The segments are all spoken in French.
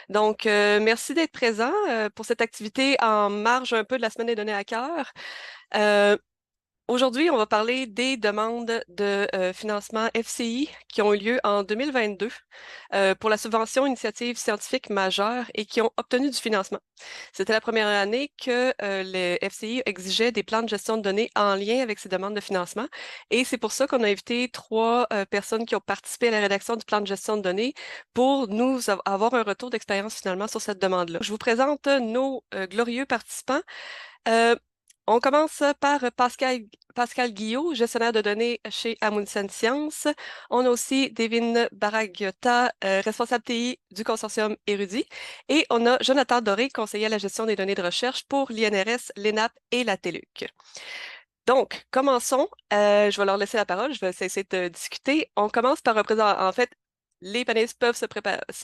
Donc, merci d'être présent pour cette activité en marge un peu de la Semaine des données à cœur. Euh, Aujourd'hui, on va parler des demandes de financement FCI qui ont eu lieu en 2022 pour la subvention initiative scientifique majeure et qui ont obtenu du financement. C'était la première année que le FCI exigeait des plans de gestion de données en lien avec ces demandes de financement. Et c'est pour ça qu'on a invité trois personnes qui ont participé à la rédaction du plan de gestion de données pour nous avoir un retour d'expérience finalement sur cette demande-là. Je vous présente nos glorieux participants. Euh, on commence par Pascal Guillot, gestionnaire de données chez Amundsen Sciences. On a aussi Devin Baragiotta, responsable TI du consortium Érudit. Et on a Jonathan Doré, conseiller à la gestion des données de recherche pour l'INRS, l'ENAP et la TELUC. Donc, commençons. Je vais leur laisser la parole. Je vais essayer de discuter. On commence par représenter, en fait, les panélistes peuvent se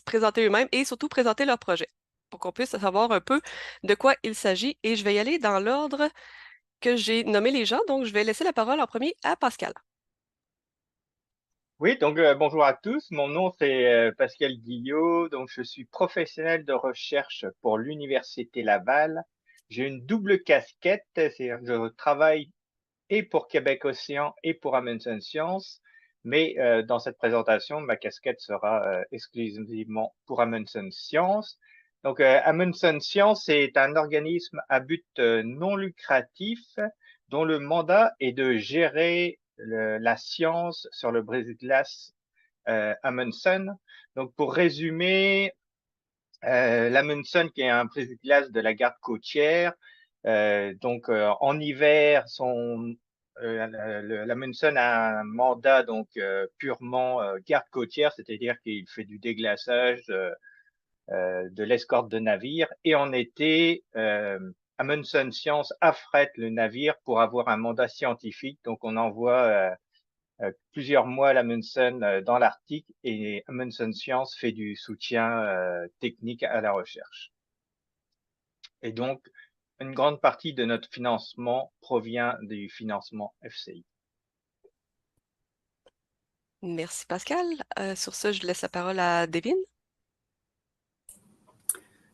présenter eux-mêmes et surtout présenter leur projet pour qu'on puisse savoir un peu de quoi il s'agit. Et je vais y aller dans l'ordre que j'ai nommé les gens. Donc, je vais laisser la parole en premier à Pascal. Oui, donc bonjour à tous. Mon nom c'est Pascal Guillot. Donc je suis professionnel de recherche pour l'Université Laval. J'ai une double casquette, c'est-à-dire que je travaille et pour Québec Océan et pour Amundsen Sciences. Mais dans cette présentation, ma casquette sera exclusivement pour Amundsen Sciences. Donc Amundsen Sciences est un organisme à but non lucratif dont le mandat est de gérer la science sur le brésil de glace Amundsen. Donc, pour résumer, l'Amundsen, qui est un brésil de glace de la garde côtière, en hiver, l'Amundsen a un mandat purement garde côtière, c'est-à-dire qu'il fait du déglaçage de l'escorte de navires. Et en été, Amundsen Science affrète le navire pour avoir un mandat scientifique. Donc, on envoie plusieurs mois à l'Amundsen dans l'Arctique et Amundsen Science fait du soutien technique à la recherche. Et donc, une grande partie de notre financement provient du financement FCI. Merci, Pascal. Sur ce, je laisse la parole à Devin.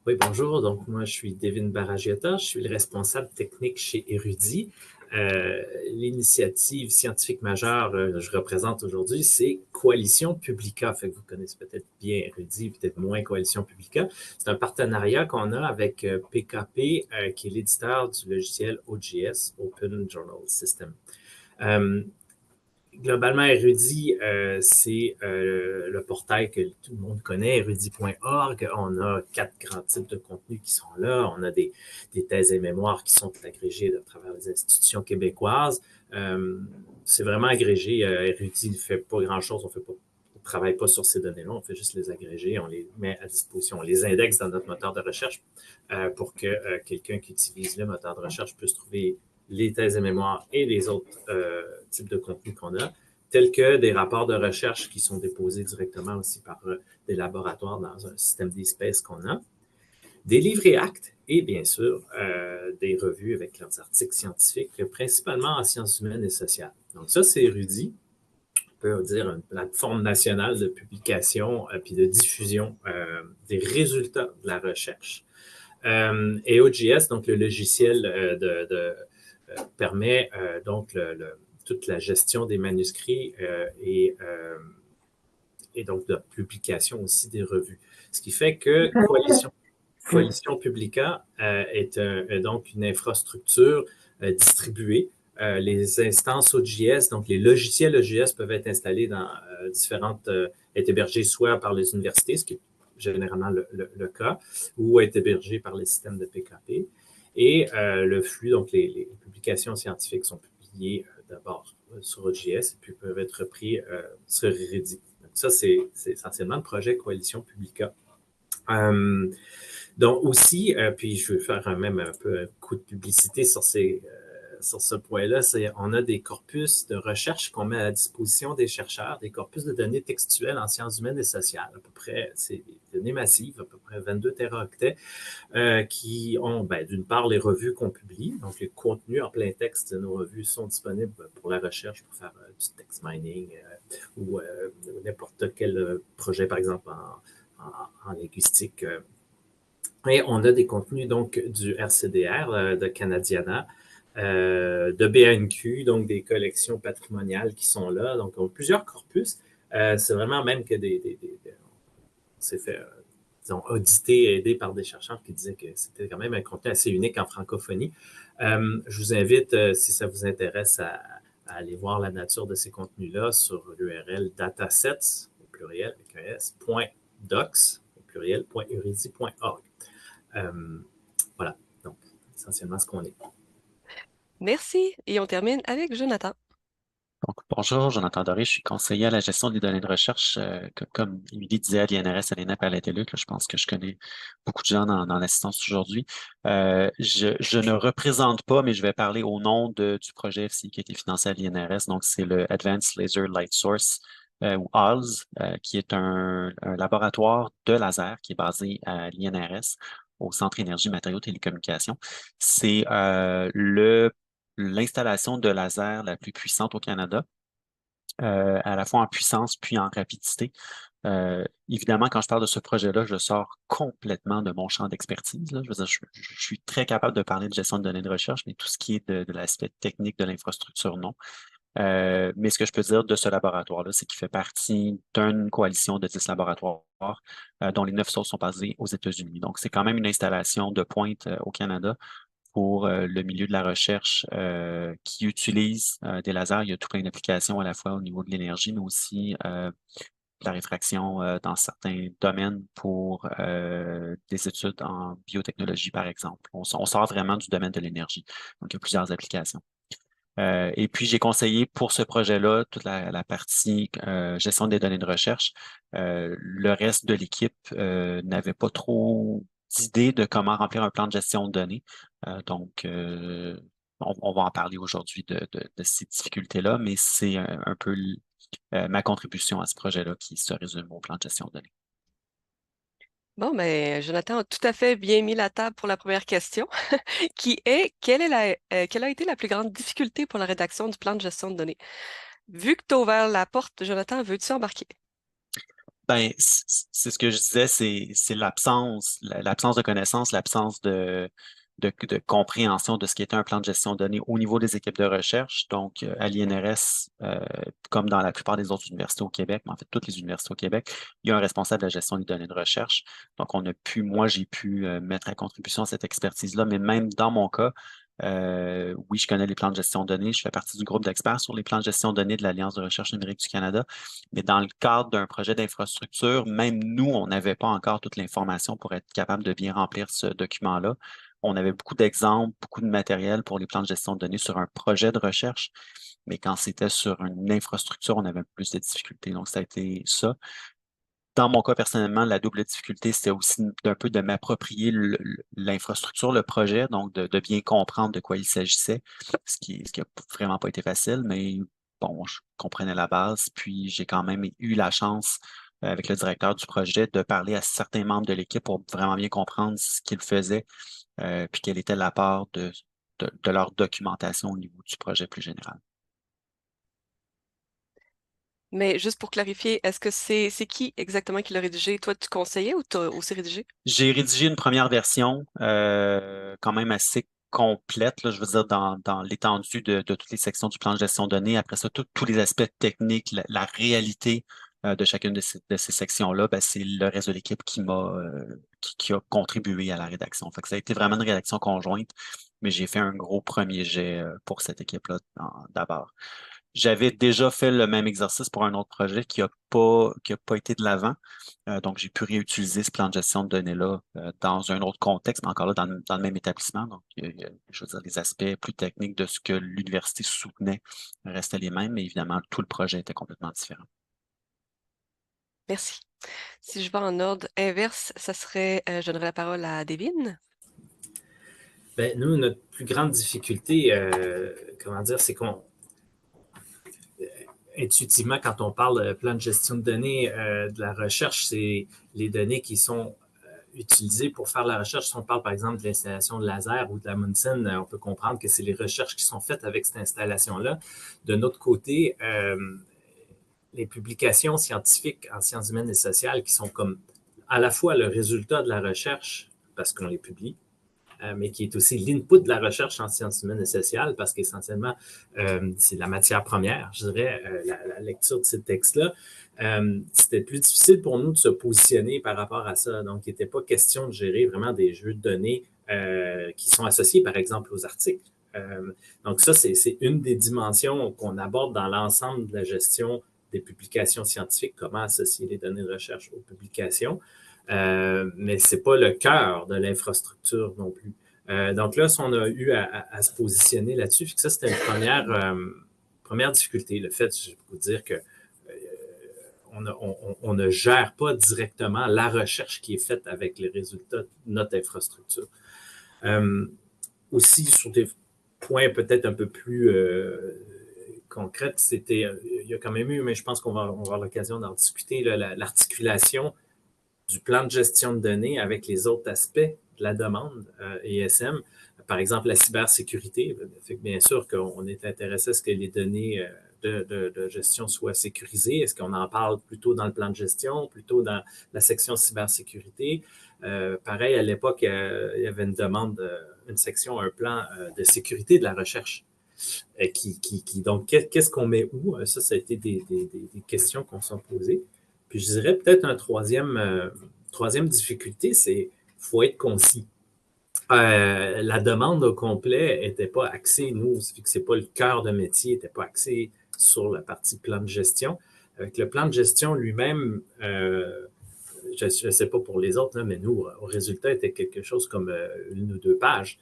Oui, bonjour. Donc, moi, je suis Devin Baragiota. Je suis le responsable technique chez Érudit. L'initiative scientifique majeure que je représente aujourd'hui, c'est Coalition Publica. Fait que vous connaissez peut-être bien Érudit, peut-être moins Coalition Publica. C'est un partenariat qu'on a avec PKP, qui est l'éditeur du logiciel OJS, Open Journal System. Globalement, Érudit, c'est le portail que tout le monde connaît, érudit.org. On a 4 grands types de contenus qui sont là. On a des thèses et mémoires qui sont agrégées à travers les institutions québécoises. C'est vraiment agrégé. Érudit ne fait pas grand-chose. On travaille pas sur ces données-là. On fait juste les agréger. On les met à disposition. On les indexe dans notre moteur de recherche pour que quelqu'un qui utilise le moteur de recherche puisse trouver les thèses et mémoires et les autres types de contenus qu'on a, tels que des rapports de recherche qui sont déposés directement aussi par des laboratoires dans un système d'espèces qu'on a, des livres et actes et bien sûr des revues avec leurs articles scientifiques, principalement en sciences humaines et sociales. Donc ça, c'est Érudit. On peut dire une plateforme nationale de publication puis de diffusion des résultats de la recherche. Et OGS, donc le logiciel permet donc toute la gestion des manuscrits et donc de la publication aussi des revues. Ce qui fait que Coalition Publica est donc une infrastructure distribuée. Les instances OJS, donc les logiciels OJS peuvent être installés dans être hébergés soit par les universités, ce qui est généralement le cas, ou être hébergés par les systèmes de PKP. Et le flux, donc les publications scientifiques sont publiées d'abord sur OJS et puis peuvent être repris sur Reddit. Donc ça, c'est essentiellement le projet Coalition Publica. Donc aussi, puis je vais faire même un peu un coup de publicité sur ce point-là, on a des corpus de recherche qu'on met à la disposition des chercheurs, des corpus de données textuelles en sciences humaines et sociales, à peu près, c'est des données massives, à peu près 22 téraoctets, qui ont, d'une part, les revues qu'on publie, donc les contenus en plein texte de nos revues sont disponibles pour la recherche, pour faire du text mining ou n'importe quel projet, par exemple, en linguistique. Et on a des contenus donc du RCDR, de Canadiana, de BNQ, donc des collections patrimoniales qui sont là. Donc, on a plusieurs corpus. C'est vraiment même que on s'est fait, disons, auditer et aidé par des chercheurs qui disaient que c'était quand même un contenu assez unique en francophonie. Je vous invite, si ça vous intéresse, à aller voir la nature de ces contenus-là sur l'URL datasets, au pluriel, avec un S, .docs, au pluriel, .uridi.org. Voilà, donc essentiellement ce qu'on est. Merci. Et on termine avec Jonathan. Donc, bonjour, Jonathan Doré, je suis conseiller à la gestion des données de recherche. Comme Émilie disait à l'INRS, à l'ENAP, à la TELUC, là, je pense que je connais beaucoup de gens dans l'assistance aujourd'hui. Je ne représente pas, mais je vais parler au nom du projet FCI qui a été financé à l'INRS. Donc, c'est le Advanced Laser Light Source, ou ALS, qui est un laboratoire de laser qui est basé à l'INRS, au Centre Énergie Matériaux Télécommunications. C'est l'installation de laser la plus puissante au Canada, à la fois en puissance puis en rapidité. Évidemment, quand je parle de ce projet-là, je sors complètement de mon champ d'expertise. Je veux dire, je suis très capable de parler de gestion de données de recherche, mais tout ce qui est de l'aspect technique de l'infrastructure, non. Mais ce que je peux dire de ce laboratoire-là, c'est qu'il fait partie d'une coalition de 10 laboratoires, dont les 9 autres sont basés aux États-Unis. Donc, c'est quand même une installation de pointe au Canada pour le milieu de la recherche qui utilise des lasers. Il y a tout plein d'applications à la fois au niveau de l'énergie, mais aussi de la réfraction dans certains domaines pour des études en biotechnologie, par exemple. On sort vraiment du domaine de l'énergie. Donc, il y a plusieurs applications. Et puis, j'ai conseillé pour ce projet-là toute la partie gestion des données de recherche. Le reste de l'équipe n'avait pas trop d'idées de comment remplir un plan de gestion de données. Donc, on va en parler aujourd'hui de ces difficultés-là, mais c'est un peu ma contribution à ce projet-là qui se résume au plan de gestion de données. Bon, ben, Jonathan a tout à fait bien mis la table pour la première question, qui est quelle a été la plus grande difficulté pour la rédaction du plan de gestion de données? Vu que tu as ouvert la porte, Jonathan, veux-tu embarquer? Ben, c'est ce que je disais, c'est l'absence de connaissances, l'absence de compréhension de ce qui était un plan de gestion de données au niveau des équipes de recherche. Donc, à l'INRS, comme dans la plupart des autres universités au Québec, mais en fait toutes les universités au Québec, il y a un responsable de la gestion des données de recherche. Donc, moi, j'ai pu mettre à contribution cette expertise-là, mais même dans mon cas, oui, je connais les plans de gestion de données. Je fais partie du groupe d'experts sur les plans de gestion de données de l'Alliance de recherche numérique du Canada. Mais dans le cadre d'un projet d'infrastructure, même nous, on n'avait pas encore toute l'information pour être capable de bien remplir ce document-là. On avait beaucoup d'exemples, beaucoup de matériel pour les plans de gestion de données sur un projet de recherche, mais quand c'était sur une infrastructure, on avait plus de difficultés. Donc, ça a été ça. Dans mon cas, personnellement, la double difficulté, c'était aussi d'un peu de m'approprier l'infrastructure, le projet, donc de bien comprendre de quoi il s'agissait, ce qui a vraiment pas été facile, mais bon, je comprenais la base, puis j'ai quand même eu la chance, avec le directeur du projet, de parler à certains membres de l'équipe pour vraiment bien comprendre ce qu'ils faisaient, puis quelle était la part de leur documentation au niveau du projet plus général. Mais juste pour clarifier, est-ce que c'est qui exactement qui l'a rédigé? Toi, tu conseillais ou t'as aussi rédigé? J'ai rédigé une première version quand même assez complète, là, je veux dire, dans l'étendue de toutes les sections du plan de gestion de données. Après ça, tous les aspects techniques, la réalité de chacune de ces sections-là, ben, c'est le reste de l'équipe qui a contribué à la rédaction. Fait que ça a été vraiment une rédaction conjointe, mais j'ai fait un gros premier jet pour cette équipe-là d'abord. J'avais déjà fait le même exercice pour un autre projet qui a pas été de l'avant. Donc, j'ai pu réutiliser ce plan de gestion de données-là dans un autre contexte, mais encore là, dans le même établissement. Donc, je veux dire, les aspects plus techniques de ce que l'université soutenait restaient les mêmes, mais évidemment, tout le projet était complètement différent. Merci. Si je vais en ordre inverse, ça serait, je donnerai la parole à Devine. Ben, nous, notre plus grande difficulté, comment dire, c'est qu'on intuitivement, quand on parle de plan de gestion de données, de la recherche, c'est les données qui sont utilisées pour faire la recherche. Si on parle par exemple de l'installation de laser ou de la Munson, on peut comprendre que c'est les recherches qui sont faites avec cette installation-là. De notre côté, les publications scientifiques en sciences humaines et sociales qui sont comme à la fois le résultat de la recherche, parce qu'on les publie, mais qui est aussi l'input de la recherche en sciences humaines et sociales, parce qu'essentiellement, c'est la matière première, je dirais, la lecture de ces textes-là. C'était plus difficile pour nous de se positionner par rapport à ça. Donc, il n'était pas question de gérer vraiment des jeux de données qui sont associés, par exemple, aux articles. Donc, ça, c'est une des dimensions qu'on aborde dans l'ensemble de la gestion des publications scientifiques, comment associer les données de recherche aux publications. Mais c'est pas le cœur de l'infrastructure non plus. Donc là, on a eu à se positionner là-dessus, ça, c'était une première difficulté, le fait, je peux vous dire que on ne gère pas directement la recherche qui est faite avec les résultats de notre infrastructure. Aussi, sur des points peut-être un peu plus concrets, il y a quand même eu, mais je pense qu'on va avoir l'occasion d'en discuter, l'articulation du plan de gestion de données avec les autres aspects de la demande ESM. Par exemple, la cybersécurité. Fait que bien sûr qu'on est intéressé à ce que les données de gestion soient sécurisées. Est-ce qu'on en parle plutôt dans le plan de gestion, plutôt dans la section cybersécurité? Pareil, à l'époque, il y avait une demande, une section, un plan de sécurité de la recherche. Donc, qu'est-ce qu'on met où? Ça a été des questions qu'on s'est posées. Puis je dirais peut-être un troisième difficulté, c'est faut être concis. La demande au complet n'était pas axée, nous, vu que c'est pas le cœur de métier, n'était pas axé sur la partie plan de gestion. Avec le plan de gestion lui-même, je ne sais pas pour les autres, là, mais nous, au résultat, était quelque chose comme 1 ou 2 pages.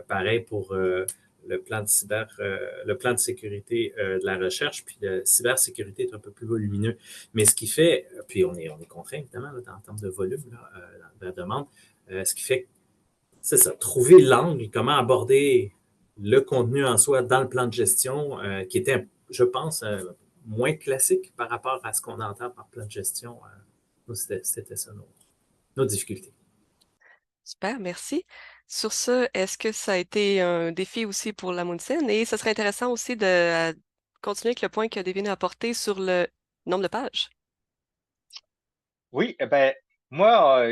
Pareil pour le plan de sécurité de la recherche, puis la cybersécurité est un peu plus volumineux. Mais ce qui fait, puis on est contraint évidemment là, en termes de volume là, de la demande, ce qui fait, c'est ça, trouver l'angle, comment aborder le contenu en soi dans le plan de gestion, qui était, je pense, moins classique par rapport à ce qu'on entend par plan de gestion. C'était ça nos difficultés. Super, merci. Sur ce, est-ce que ça a été un défi aussi pour l'Amundsen? Et ce serait intéressant aussi de continuer avec le point que Devine a apporté sur le nombre de pages. Oui, moi,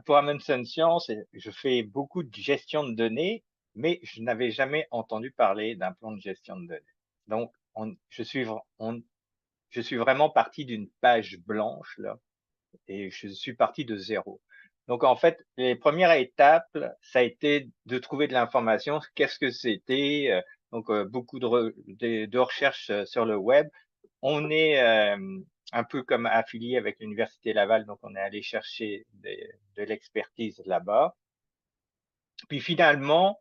pour Amundsen Science, je fais beaucoup de gestion de données, mais je n'avais jamais entendu parler d'un plan de gestion de données. Donc, je suis vraiment parti d'une page blanche là, et je suis parti de zéro. Donc, en fait, les premières étapes, ça a été de trouver de l'information. Qu'est-ce que c'était? Donc, beaucoup de recherches sur le web. On est un peu comme affilié avec l'Université Laval, donc on est allé chercher de l'expertise là-bas. Puis finalement,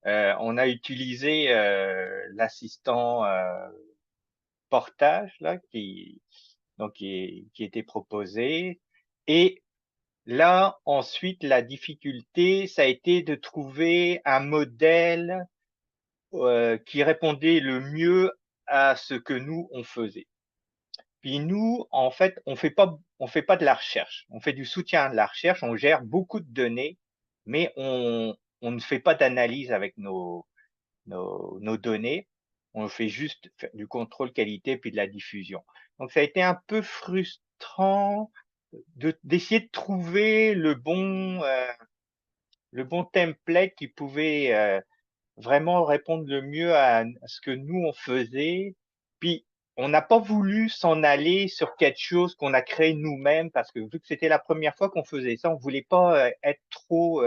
on a utilisé l'assistant portage là, qui était proposé. Et là, ensuite, la difficulté, ça a été de trouver un modèle qui répondait le mieux à ce que nous, on faisait. Puis nous, en fait, on fait pas de la recherche. On fait du soutien de la recherche. On gère beaucoup de données, mais on ne fait pas d'analyse avec nos données. On fait juste du contrôle qualité puis de la diffusion. Donc ça a été un peu frustrant d'essayer de trouver le bon template qui pouvait vraiment répondre le mieux à ce que nous on faisait. Puis on n'a pas voulu s'en aller sur quelque chose qu'on a créé nous-mêmes parce que vu que c'était la première fois qu'on faisait ça, on voulait pas être trop,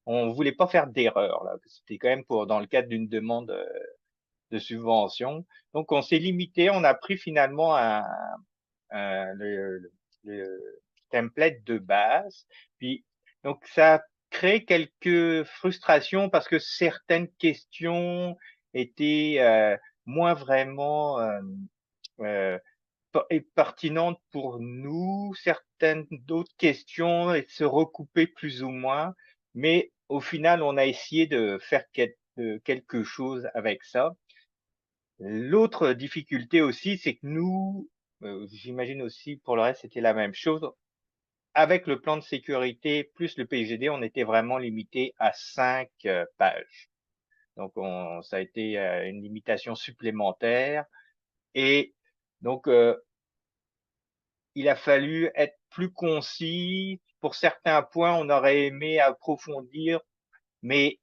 on voulait pas faire d'erreur là. C'était quand même dans le cadre d'une demande de subvention. Donc on s'est limité, on a pris finalement le template de base. Puis donc ça crée quelques frustrations parce que certaines questions étaient moins vraiment pertinentes pour nous, certaines d'autres questions se recoupaient plus ou moins, mais au final, on a essayé de faire quelque chose avec ça. L'autre difficulté aussi, c'est que nous, j'imagine aussi pour le reste, c'était la même chose. Avec le plan de sécurité plus le PGD, on était vraiment limité à 5 pages. Donc, ça a été une limitation supplémentaire. Et donc, il a fallu être plus concis. Pour certains points, on aurait aimé approfondir, et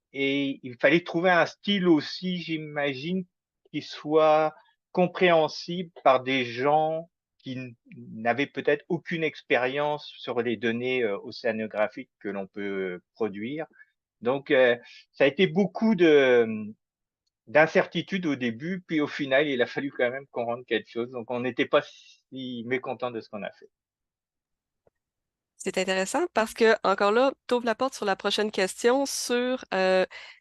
il fallait trouver un style aussi, j'imagine, qui soit compréhensible par des gens qui n'avaient peut-être aucune expérience sur les données océanographiques que l'on peut produire. Donc, ça a été beaucoup d'incertitudes au début, puis au final, il a fallu quand même qu'on rende quelque chose. Donc, on n'était pas si mécontent de ce qu'on a fait. C'est intéressant parce que, encore là, t'ouvres la porte sur la prochaine question sur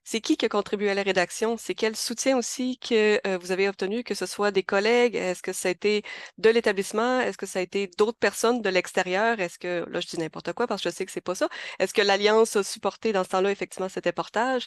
c'est qui a contribué à la rédaction? C'est quel soutien aussi que vous avez obtenu, que ce soit des collègues? Est-ce que ça a été de l'établissement? Est-ce que ça a été d'autres personnes de l'extérieur? Est-ce que, là, je dis n'importe quoi parce que je sais que c'est pas ça. Est-ce que l'Alliance a supporté dans ce temps-là, effectivement, cet portage?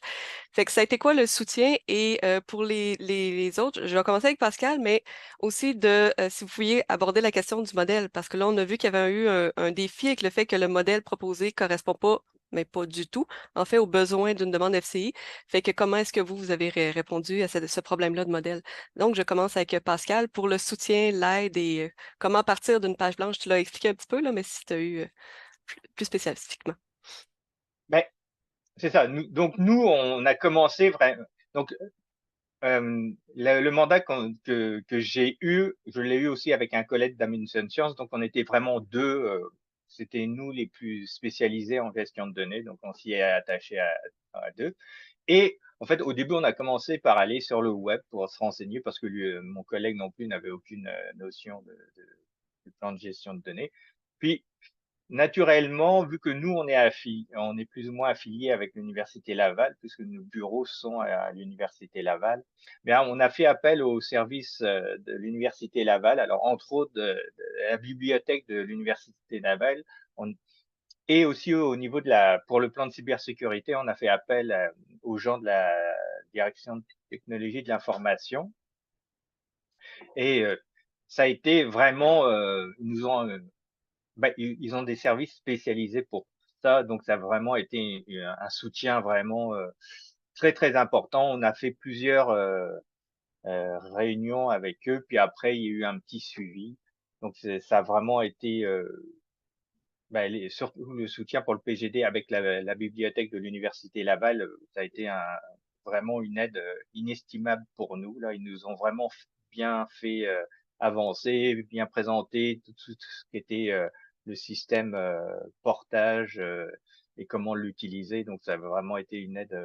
Fait que ça a été quoi le soutien? Et pour les autres, je vais commencer avec Pascal, mais aussi de si vous pouviez aborder la question du modèle, parce que là, on a vu qu'il y avait eu un défi avec le fait que le modèle proposé correspond pas, mais pas du tout, en fait, aux besoins d'une demande FCI. Fait que comment est-ce que vous avez répondu à ce problème-là de modèle? Donc, je commence avec Pascal pour le soutien, l'aide et comment partir d'une page blanche. Tu l'as expliqué un petit peu, là, mais si tu as eu plus spécifiquement. Ben, c'est ça. Donc, nous, on a commencé vraiment. Donc, le mandat que j'ai eu, je l'ai eu aussi avec un collègue d'Amundsen Science. Donc, on était vraiment deux. C'était nous les plus spécialisés en gestion de données. Donc, on s'y est attaché à deux. Et en fait, au début, on a commencé par aller sur le web pour se renseigner parce que mon collègue non plus n'avait aucune notion de plan de gestion de données. Puis, naturellement, vu que nous, on est plus ou moins affilié avec l'Université Laval, puisque nos bureaux sont à l'Université Laval, bien, on a fait appel au service de l'Université Laval, alors entre autres de la bibliothèque de l'Université Laval, et aussi au niveau pour le plan de cybersécurité, on a fait appel aux gens de la direction de technologie de l'information. Et ça a été vraiment, ils ont des services spécialisés pour ça, donc ça a vraiment été un soutien vraiment très très important. On a fait plusieurs réunions avec eux, puis après il y a eu un petit suivi. Donc ça a vraiment été surtout le soutien pour le PGD avec la bibliothèque de l'Université Laval, ça a été vraiment une aide inestimable pour nous. Là, ils nous ont vraiment bien fait avancer, bien présenter tout ce qui était le système portage et comment l'utiliser. Donc, ça a vraiment été une aide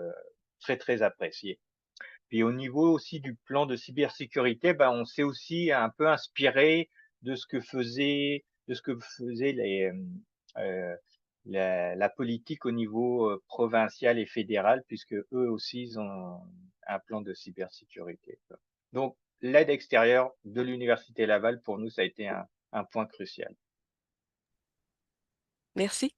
très, très appréciée. Puis au niveau aussi du plan de cybersécurité, on s'est aussi un peu inspiré de ce que faisaient la politique au niveau provincial et fédéral, puisque eux aussi ils ont un plan de cybersécurité. Donc l'aide extérieure de l'Université Laval, pour nous, ça a été un point crucial. Merci.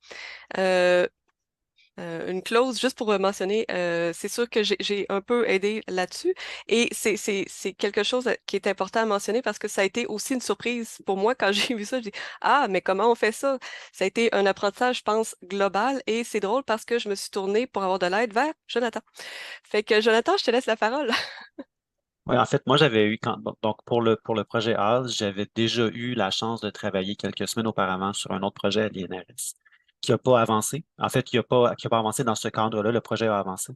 Une clause, juste pour mentionner, c'est sûr que j'ai un peu aidé là-dessus et c'est quelque chose qui est important à mentionner parce que ça a été aussi une surprise pour moi quand j'ai vu ça. Je dis, ah, mais comment on fait ça? Ça a été un apprentissage, je pense, global et c'est drôle parce que je me suis tournée pour avoir de l'aide vers Jonathan. Fait que Jonathan, je te laisse la parole. Oui, en fait, moi, j'avais eu, donc pour le projet AS, j'avais déjà eu la chance de travailler quelques semaines auparavant sur un autre projet à l'INRS qui n'a pas avancé. En fait, qui a pas avancé dans ce cadre-là. Le projet a avancé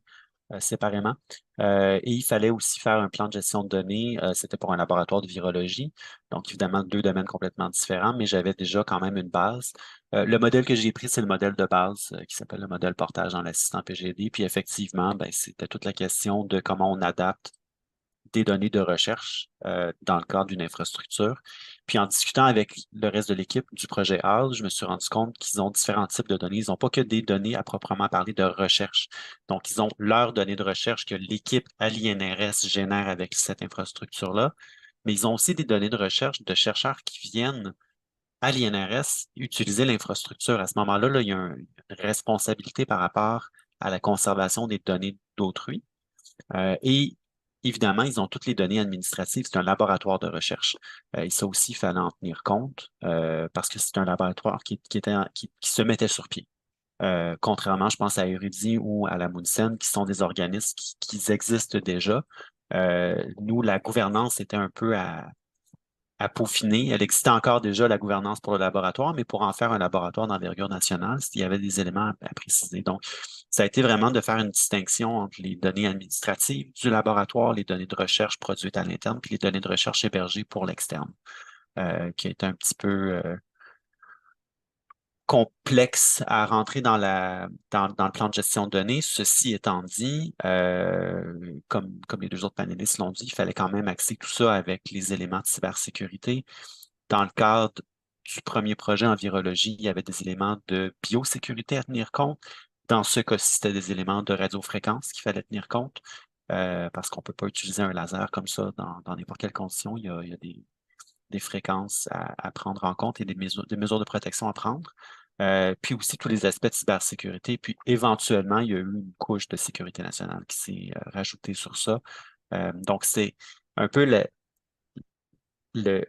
séparément. Et il fallait aussi faire un plan de gestion de données. C'était pour un laboratoire de virologie. Donc, évidemment, deux domaines complètement différents, mais j'avais déjà quand même une base. Le modèle que j'ai pris, c'est le modèle de base qui s'appelle le modèle portage dans l'assistant PGD. Puis effectivement, c'était toute la question de comment on adapte des données de recherche dans le cadre d'une infrastructure. Puis en discutant avec le reste de l'équipe du projet HAL, je me suis rendu compte qu'ils ont différents types de données. Ils n'ont pas que des données à proprement parler de recherche. Donc, ils ont leurs données de recherche que l'équipe à l'INRS génère avec cette infrastructure-là, mais ils ont aussi des données de recherche de chercheurs qui viennent à l'INRS utiliser l'infrastructure. À ce moment-là, là, il y a une responsabilité par rapport à la conservation des données d'autrui. Et évidemment, ils ont toutes les données administratives. C'est un laboratoire de recherche. Et ça aussi, il fallait en tenir compte parce que c'est un laboratoire qui se mettait sur pied. Contrairement, je pense, à Erudit ou à la Mounsen, qui sont des organismes qui existent déjà. Nous, la gouvernance était un peu à peaufiner. Elle existait encore déjà, la gouvernance pour le laboratoire, mais pour en faire un laboratoire d'envergure nationale, il y avait des éléments à préciser. Donc, ça a été vraiment de faire une distinction entre les données administratives du laboratoire, les données de recherche produites à l'interne, puis les données de recherche hébergées pour l'externe, qui est un petit peu complexe à rentrer dans le plan de gestion de données. Ceci étant dit, comme les deux autres panélistes l'ont dit, il fallait quand même axer tout ça avec les éléments de cybersécurité. Dans le cadre du premier projet en virologie, il y avait des éléments de biosécurité à tenir compte. Dans ce cas-ci, c'était des éléments de radiofréquence qu'il fallait tenir compte, parce qu'on ne peut pas utiliser un laser comme ça dans n'importe quelle condition. Il y a des fréquences à prendre en compte et des mesures de protection à prendre. Puis aussi tous les aspects de cybersécurité. Puis éventuellement, il y a eu une couche de sécurité nationale qui s'est rajoutée sur ça. Donc, c'est un peu le,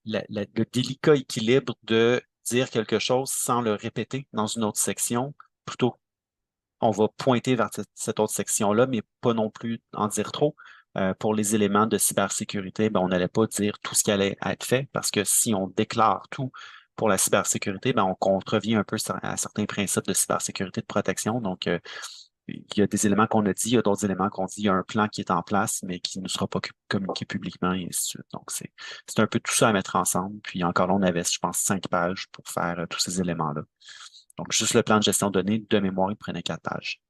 le délicat équilibre de dire quelque chose sans le répéter dans une autre section, plutôt on va pointer vers cette autre section-là, mais pas non plus en dire trop. Pour les éléments de cybersécurité, ben, on n'allait pas dire tout ce qui allait être fait, parce que si on déclare tout pour la cybersécurité, ben, on contrevient un peu à certains principes de cybersécurité de protection. Donc, il y a des éléments qu'on a dit, il y a d'autres éléments qu'on dit, il y a un plan qui est en place, mais qui ne sera pas communiqué publiquement, et ainsi de suite. Donc, c'est un peu tout ça à mettre ensemble. Puis encore là, on avait, je pense, 5 pages pour faire tous ces éléments-là. Donc, juste le plan de gestion de données, de mémoire, il prenait 4 pages.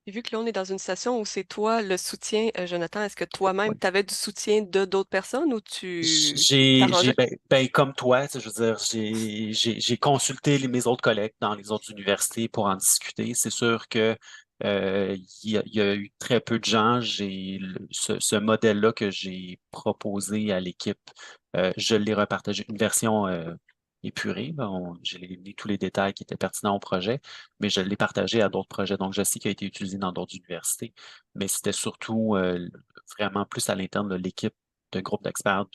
Et vu que là, on est dans une situation où c'est toi le soutien, Jonathan, est-ce que toi-même, Oui. tu avais du soutien de d'autres personnes ou tu J'ai t'arrangeais? comme toi, je veux dire, j'ai consulté mes autres collègues dans les autres universités pour en discuter. C'est sûr que il y a eu très peu de gens. Ce modèle-là que j'ai proposé à l'équipe, je l'ai repartagé, une version épurée. Là, j'ai mis tous les détails qui étaient pertinents au projet, mais je l'ai partagé à d'autres projets. Donc, je sais qu'il a été utilisé dans d'autres universités, mais c'était surtout vraiment plus à l'interne de l'équipe de groupe d'experts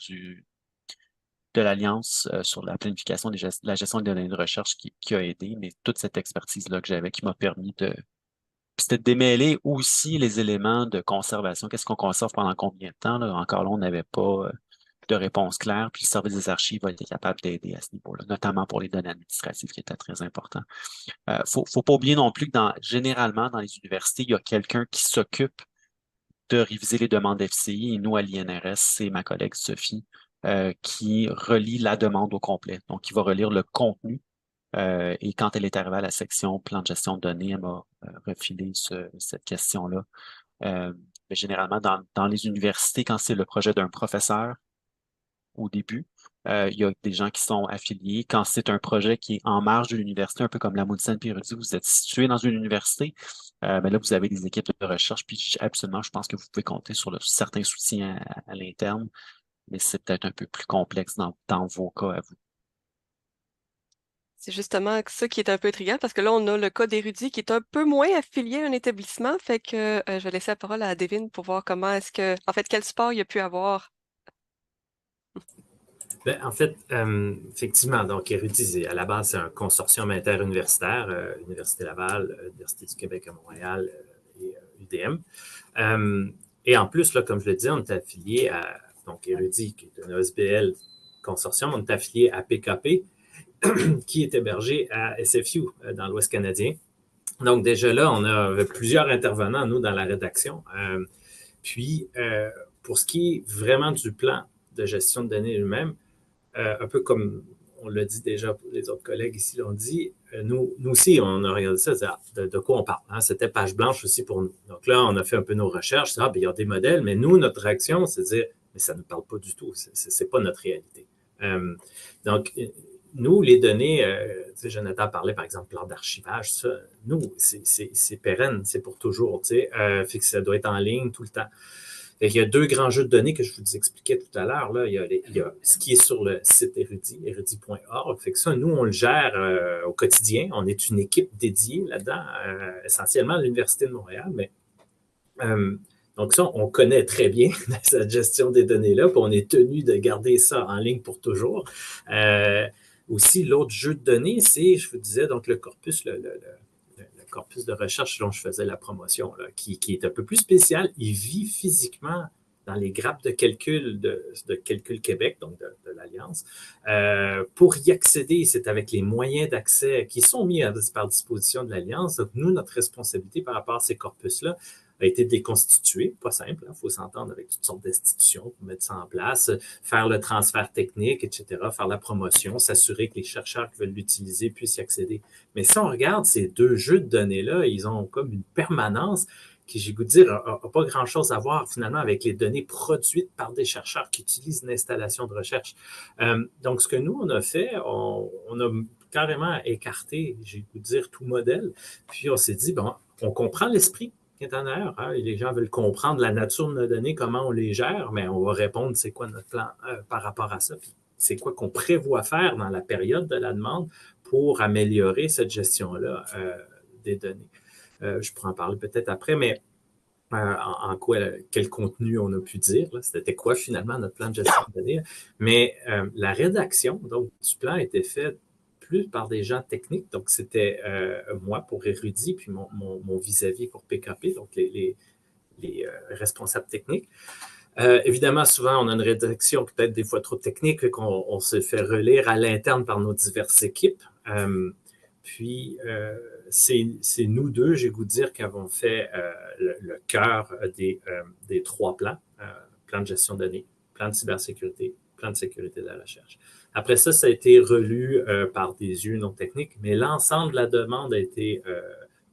de l'Alliance sur la planification de la gestion des données de recherche qui a aidé, mais toute cette expertise-là que j'avais qui m'a permis puis c'était de démêler aussi les éléments de conservation. Qu'est-ce qu'on conserve pendant combien de temps, là? Encore là, on n'avait pas de réponse claire, puis le service des archives a été capable d'aider à ce niveau-là, notamment pour les données administratives qui étaient très importantes. Faut pas oublier non plus que généralement, dans les universités, il y a quelqu'un qui s'occupe de réviser les demandes FCI. Et nous, à l'INRS, c'est ma collègue Sophie qui relie la demande au complet. Donc, il va relire le contenu. Et quand elle est arrivée à la section plan de gestion de données, elle m'a refilé cette question-là. Mais généralement, dans les universités, quand c'est le projet d'un professeur au début, il y a des gens qui sont affiliés. Quand c'est un projet qui est en marge de l'université, un peu comme la Mountain Pérudie, vous êtes situé dans une université, ben là, vous avez des équipes de recherche, puis absolument, je pense que vous pouvez compter sur certains soutiens à l'interne, mais c'est peut-être un peu plus complexe dans vos cas à vous. C'est justement ça qui est un peu intriguant parce que là, on a le cas d'érudit qui est un peu moins affilié à un établissement. Fait que je vais laisser la parole à Devine pour voir comment est-ce que, en fait, quel support il a pu avoir. Ben, en fait, effectivement, donc Érudit, à la base, c'est un consortium interuniversitaire, Université Laval, Université du Québec à Montréal et UDM. Et en plus, là, comme je le disais, on est affilié à donc Érudit, qui est un OSBL consortium, on est affilié à PKP, qui est hébergé à SFU dans l'Ouest canadien. Donc déjà là, on avait plusieurs intervenants, nous, dans la rédaction. Puis, pour ce qui est vraiment du plan de gestion de données lui-même, un peu comme on l'a dit déjà, les autres collègues ici l'ont dit, nous aussi, on a regardé ça, de quoi on parle. Hein? C'était page blanche aussi pour nous. Donc là, on a fait un peu nos recherches. Ben, il y a des modèles, mais nous, notre réaction, c'est de dire, mais ça ne parle pas du tout. C'est pas notre réalité. Donc, nous, les données, Jonathan parlait par exemple plan d'archivage, ça, nous, c'est pérenne, c'est pour toujours, fait que ça doit être en ligne tout le temps. Il y a 2 grands jeux de données que je vous expliquais tout à l'heure. Là. Il y a ce qui est sur le site Érudit, érudit.org. Fait que ça, nous, on le gère au quotidien. On est une équipe dédiée là-dedans, essentiellement à l'Université de Montréal. Mais donc ça, on connaît très bien cette gestion des données-là, puis on est tenu de garder ça en ligne pour toujours. Aussi, l'autre jeu de données, c'est, je vous disais, donc le corpus, le corpus de recherche dont je faisais la promotion, là, qui est un peu plus spécial. Il vit physiquement dans les grappes de calcul de Calcul Québec, donc de l'Alliance. Pour y accéder, c'est avec les moyens d'accès qui sont mis par disposition de l'Alliance. Donc, nous, notre responsabilité par rapport à ces corpus-là a été déconstituée, pas simple, il faut s'entendre avec toutes sortes d'institutions pour mettre ça en place, faire le transfert technique, etc., faire la promotion, s'assurer que les chercheurs qui veulent l'utiliser puissent y accéder. Mais si on regarde ces deux jeux de données-là, ils ont comme une permanence qui, j'ai goût de dire, n'a pas grand-chose à voir finalement avec les données produites par des chercheurs qui utilisent une installation de recherche. Donc, ce que nous, on a fait, on a carrément écarté, j'ai goût de dire, tout modèle, puis on s'est dit, bon, on comprend l'esprit qui est en arrière, hein, et les gens veulent comprendre la nature de nos données, comment on les gère, mais on va répondre c'est quoi notre plan par rapport à ça, puis c'est quoi qu'on prévoit faire dans la période de la demande pour améliorer cette gestion-là des données. Je pourrais en parler peut-être après, mais en quoi, quel contenu on a pu dire, c'était quoi finalement notre plan de gestion de données. Mais la rédaction donc, du plan a été faite plus par des gens techniques, donc c'était moi pour Érudit, puis mon vis-à-vis pour PKP, donc les responsables techniques. Évidemment, souvent, on a une rédaction peut-être des fois trop technique, qu'on se fait relire à l'interne par nos diverses équipes. Puis, c'est nous deux, j'ai goût de dire, qui avons fait le cœur des trois plans, plan de gestion de données, plan de cybersécurité, plan de sécurité de la recherche. Après ça, ça a été relu par des yeux non techniques, mais l'ensemble de la demande a été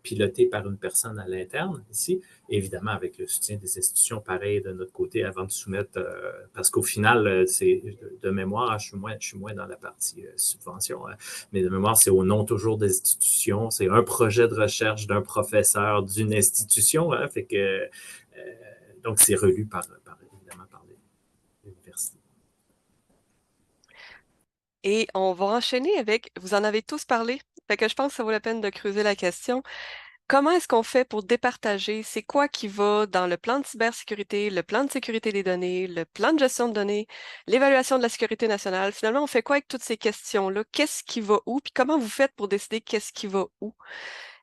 piloté par une personne à l'interne ici, évidemment avec le soutien des institutions pareilles de notre côté avant de soumettre, parce qu'au final, c'est de mémoire, je suis moins dans la partie subvention, hein, mais de mémoire, c'est au nom toujours des institutions, c'est un projet de recherche d'un professeur d'une institution, hein, fait que donc c'est relu évidemment par l'université. Et on va enchaîner avec, vous en avez tous parlé, fait que je pense que ça vaut la peine de creuser la question. Comment est-ce qu'on fait pour départager? C'est quoi qui va dans le plan de cybersécurité, le plan de sécurité des données, le plan de gestion de données, l'évaluation de la sécurité nationale? Finalement, on fait quoi avec toutes ces questions-là? Qu'est-ce qui va où? Puis comment vous faites pour décider qu'est-ce qui va où?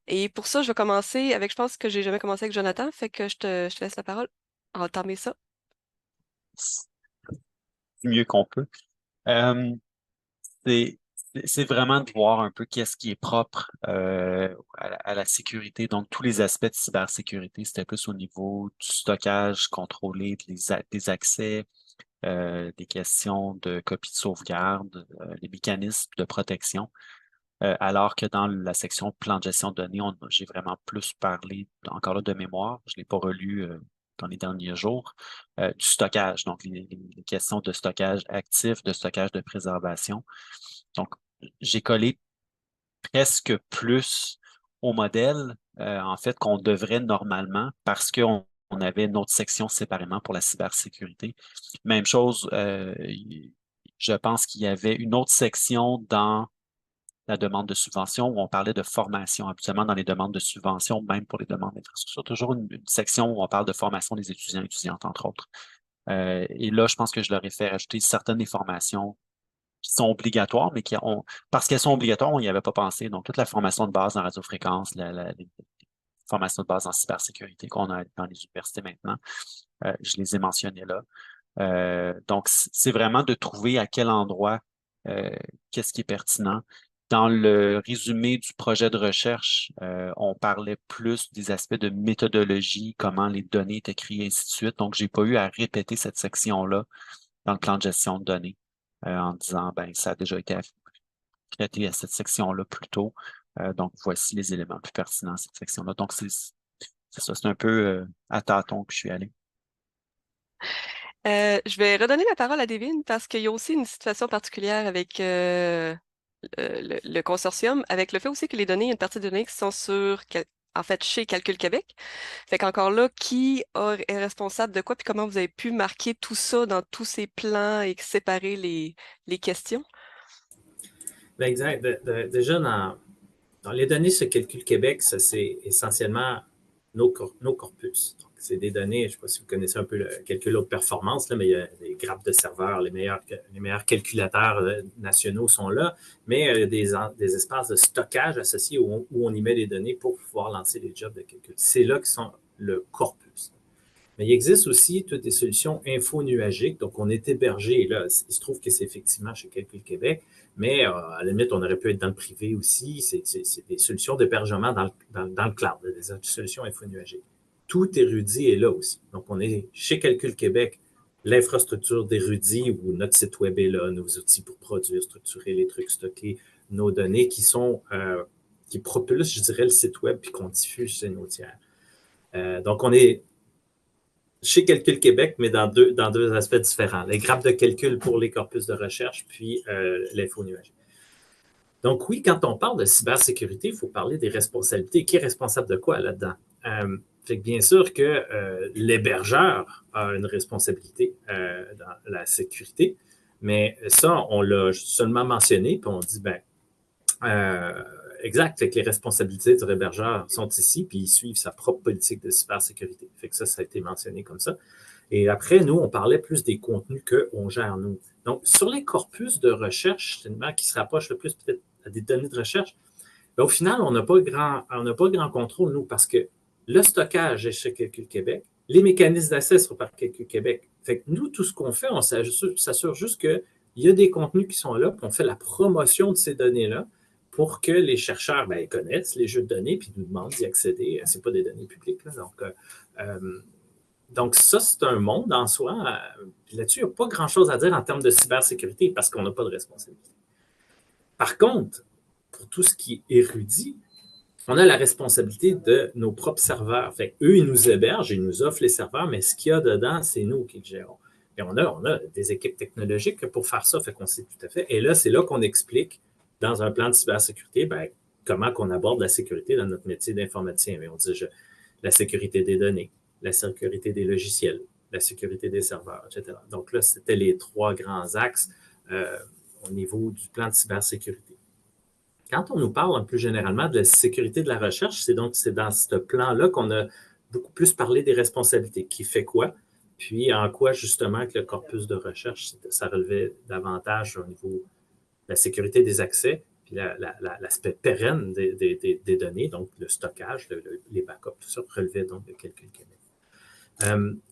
Et pour ça, je vais commencer avec, je pense que j'ai jamais commencé avec Jonathan, fait que je te laisse la parole. Entamer ça. Du mieux qu'on peut. Euh, c'est c'est vraiment de voir un peu qu'est-ce qui est propre à la sécurité. Donc, tous les aspects de cybersécurité, c'était plus au niveau du stockage contrôlé, des accès, des questions de copie de sauvegarde, les mécanismes de protection. Alors que dans la section plan de gestion de données, j'ai vraiment plus parlé, encore là, de mémoire. Je ne l'ai pas relu dans les derniers jours, du stockage. Donc, les questions de stockage actif, de stockage de préservation. Donc, j'ai collé presque plus au modèle, en fait, qu'on devrait normalement parce qu'on avait une autre section séparément pour la cybersécurité. Même chose, je pense qu'il y avait une autre section dans la demande de subvention où on parlait de formation. Habituellement, dans les demandes de subvention, même pour les demandes d'infrastructure, toujours une section où on parle de formation des étudiants et étudiantes, entre autres. Et là, je pense que je leur ai fait rajouter certaines des formations qui sont obligatoires, mais parce qu'elles sont obligatoires, on n'y avait pas pensé. Donc, toute la formation de base en radiofréquence, les formations de base en cybersécurité qu'on a dans les universités maintenant, je les ai mentionnées là. Donc, c'est vraiment de trouver à quel endroit, qu'est-ce qui est pertinent. Dans le résumé du projet de recherche, on parlait plus des aspects de méthodologie, comment les données étaient créées, ainsi de suite. Donc, j'ai pas eu à répéter cette section-là dans le plan de gestion de données en disant, ben, ça a déjà été traité à cette section-là plus tôt. Donc, voici les éléments plus pertinents à cette section-là. Donc, c'est ça, c'est un peu à tâtons que je suis allé. Je vais redonner la parole à Devine parce qu'il y a aussi une situation particulière avec le consortium, avec le fait aussi que les données, il y a une partie des données qui sont en fait, chez Calcul Québec. Fait qu'encore là, est responsable de quoi, puis comment vous avez pu marquer tout ça dans tous ces plans et séparer les questions? Ben exact. Déjà, dans les données sur Calcul Québec, ça c'est essentiellement nos corpus. Donc, c'est des données, je ne sais pas si vous connaissez un peu le calcul haute performance, là, mais il y a des grappes de serveurs, les meilleurs calculateurs nationaux sont là, mais il y a des espaces de stockage associés où on y met des données pour pouvoir lancer les jobs de calcul. C'est là que sont le corpus. Mais il existe aussi toutes des solutions info-nuagiques. Donc, on est hébergé. Là, il se trouve que c'est effectivement chez Calcul Québec, mais à la limite, on aurait pu être dans le privé aussi. C'est des solutions d'hébergement dans le cloud, des solutions info-nuagiques. Tout érudit est là aussi. Donc, on est chez Calcul Québec, l'infrastructure d'érudit où notre site web est là, nos outils pour produire, structurer les trucs, stocker nos données qui propulsent, je dirais, le site web puis qu'on diffuse chez nos tiers. Donc, on est chez Calcul Québec, mais dans deux aspects différents. Les grappes de calcul pour les corpus de recherche, puis l'info nuagique. Donc oui, quand on parle de cybersécurité, il faut parler des responsabilités. Qui est responsable de quoi là-dedans? Fait que bien sûr que l'hébergeur a une responsabilité dans la sécurité, mais ça, on l'a seulement mentionné, puis on dit, exact, fait que les responsabilités du hébergeur sont ici, puis ils suivent sa propre politique de cybersécurité. Fait que ça a été mentionné comme ça. Et après, nous, on parlait plus des contenus qu'on gère, nous. Donc, sur les corpus de recherche, qui se rapprochent le plus peut-être à des données de recherche, au final, on n'a pas grand contrôle, nous, parce que le stockage est chez Calcul Québec, les mécanismes d'accès sont par Calcul Québec. Fait que nous, tout ce qu'on fait, on s'assure juste qu'il y a des contenus qui sont là, puis on fait la promotion de ces données-là pour que les chercheurs connaissent les jeux de données puis nous demandent d'y accéder. Ce n'est pas des données publiques. Là, donc, ça, c'est un monde en soi. Là-dessus, il n'y a pas grand-chose à dire en termes de cybersécurité parce qu'on n'a pas de responsabilité. Par contre, pour tout ce qui est érudit, on a la responsabilité de nos propres serveurs. Fait eux, ils nous hébergent, ils nous offrent les serveurs, mais ce qu'il y a dedans, c'est nous qui le gérons. Et on a des équipes technologiques pour faire ça, fait qu'on sait tout à fait. Et là, c'est là qu'on explique dans un plan de cybersécurité, comment qu'on aborde la sécurité dans notre métier d'informaticien. Mais on dit la sécurité des données, la sécurité des logiciels, la sécurité des serveurs, etc. Donc là, c'était les trois grands axes au niveau du plan de cybersécurité. Quand on nous parle plus généralement de la sécurité de la recherche, c'est dans ce plan-là qu'on a beaucoup plus parlé des responsabilités. Qui fait quoi? Puis en quoi, justement, que le corpus de recherche, ça relevait davantage au niveau de la sécurité des accès, puis l'aspect pérenne des données, donc le stockage, les backups, tout ça relevait donc de Calcul Québec.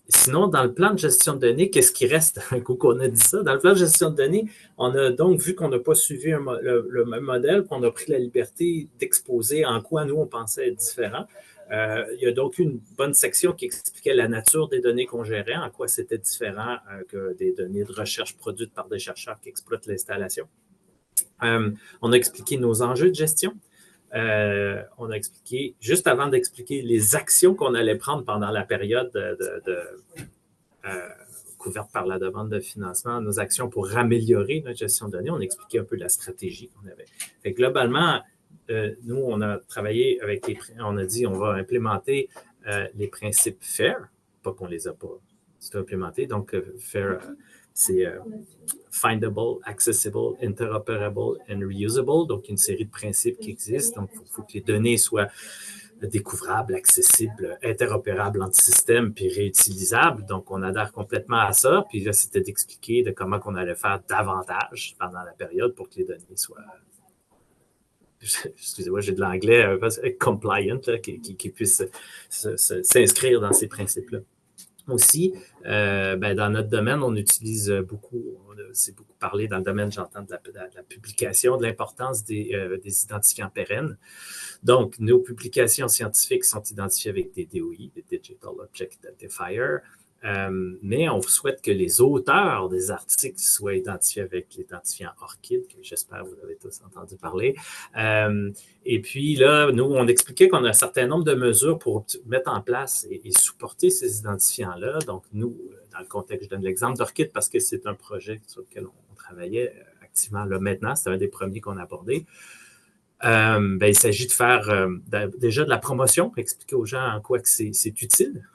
Sinon, dans le plan de gestion de données, qu'est-ce qui reste un coup qu'on a dit ça? Dans le plan de gestion de données, on a donc vu qu'on n'a pas suivi le même modèle, qu'on a pris la liberté d'exposer en quoi nous, on pensait être différents. Il y a donc une bonne section qui expliquait la nature des données qu'on gérait, en quoi c'était différent que des données de recherche produites par des chercheurs qui exploitent l'installation. On a expliqué nos enjeux de gestion. On a expliqué, juste avant d'expliquer les actions qu'on allait prendre pendant la période couverte par la demande de financement, nos actions pour améliorer notre gestion de données, on a expliqué un peu la stratégie qu'on avait. Fait que globalement, nous, on a travaillé avec on a dit on va implémenter les principes FAIR, pas qu'on les a pas implémentés, donc FAIR, c'est findable, accessible, interoperable and reusable, donc une série de principes qui existent. Donc, il faut que les données soient découvrables, accessibles, interopérables entre systèmes, puis réutilisables. Donc, on adhère complètement à ça. Puis là, c'était d'expliquer de comment on allait faire davantage pendant la période pour que les données soient, excusez-moi, j'ai de l'anglais, compliant, là, qui puissent s'inscrire dans ces principes-là. Aussi, dans notre domaine, on utilise beaucoup, c'est beaucoup parlé dans le domaine, j'entends, de la publication, de l'importance des identifiants pérennes. Donc, nos publications scientifiques sont identifiées avec des DOI, des Digital Object Identifier, mais on souhaite que les auteurs des articles soient identifiés avec l'identifiant ORCID, que j'espère que vous avez tous entendu parler. Et puis là, nous, on expliquait qu'on a un certain nombre de mesures pour mettre en place et supporter ces identifiants-là. Donc, nous, dans le contexte, je donne l'exemple d'ORCID parce que c'est un projet sur lequel on travaillait activement là maintenant. C'est un des premiers qu'on a abordé. Il s'agit de faire déjà de la promotion, expliquer aux gens en quoi que c'est utile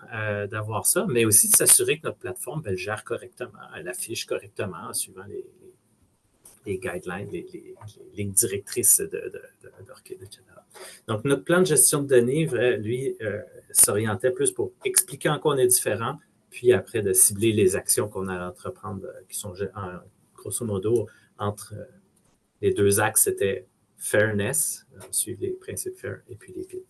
d'avoir ça, mais aussi de s'assurer que notre plateforme elle gère correctement, elle affiche correctement en suivant les guidelines, les lignes directrices d'ORCID, etc. Donc, notre plan de gestion de données, lui, s'orientait plus pour expliquer en quoi on est différent, puis après de cibler les actions qu'on a à entreprendre, qui sont grosso modo entre les deux axes, c'était fairness, suivre les principes FAIR et puis les PID.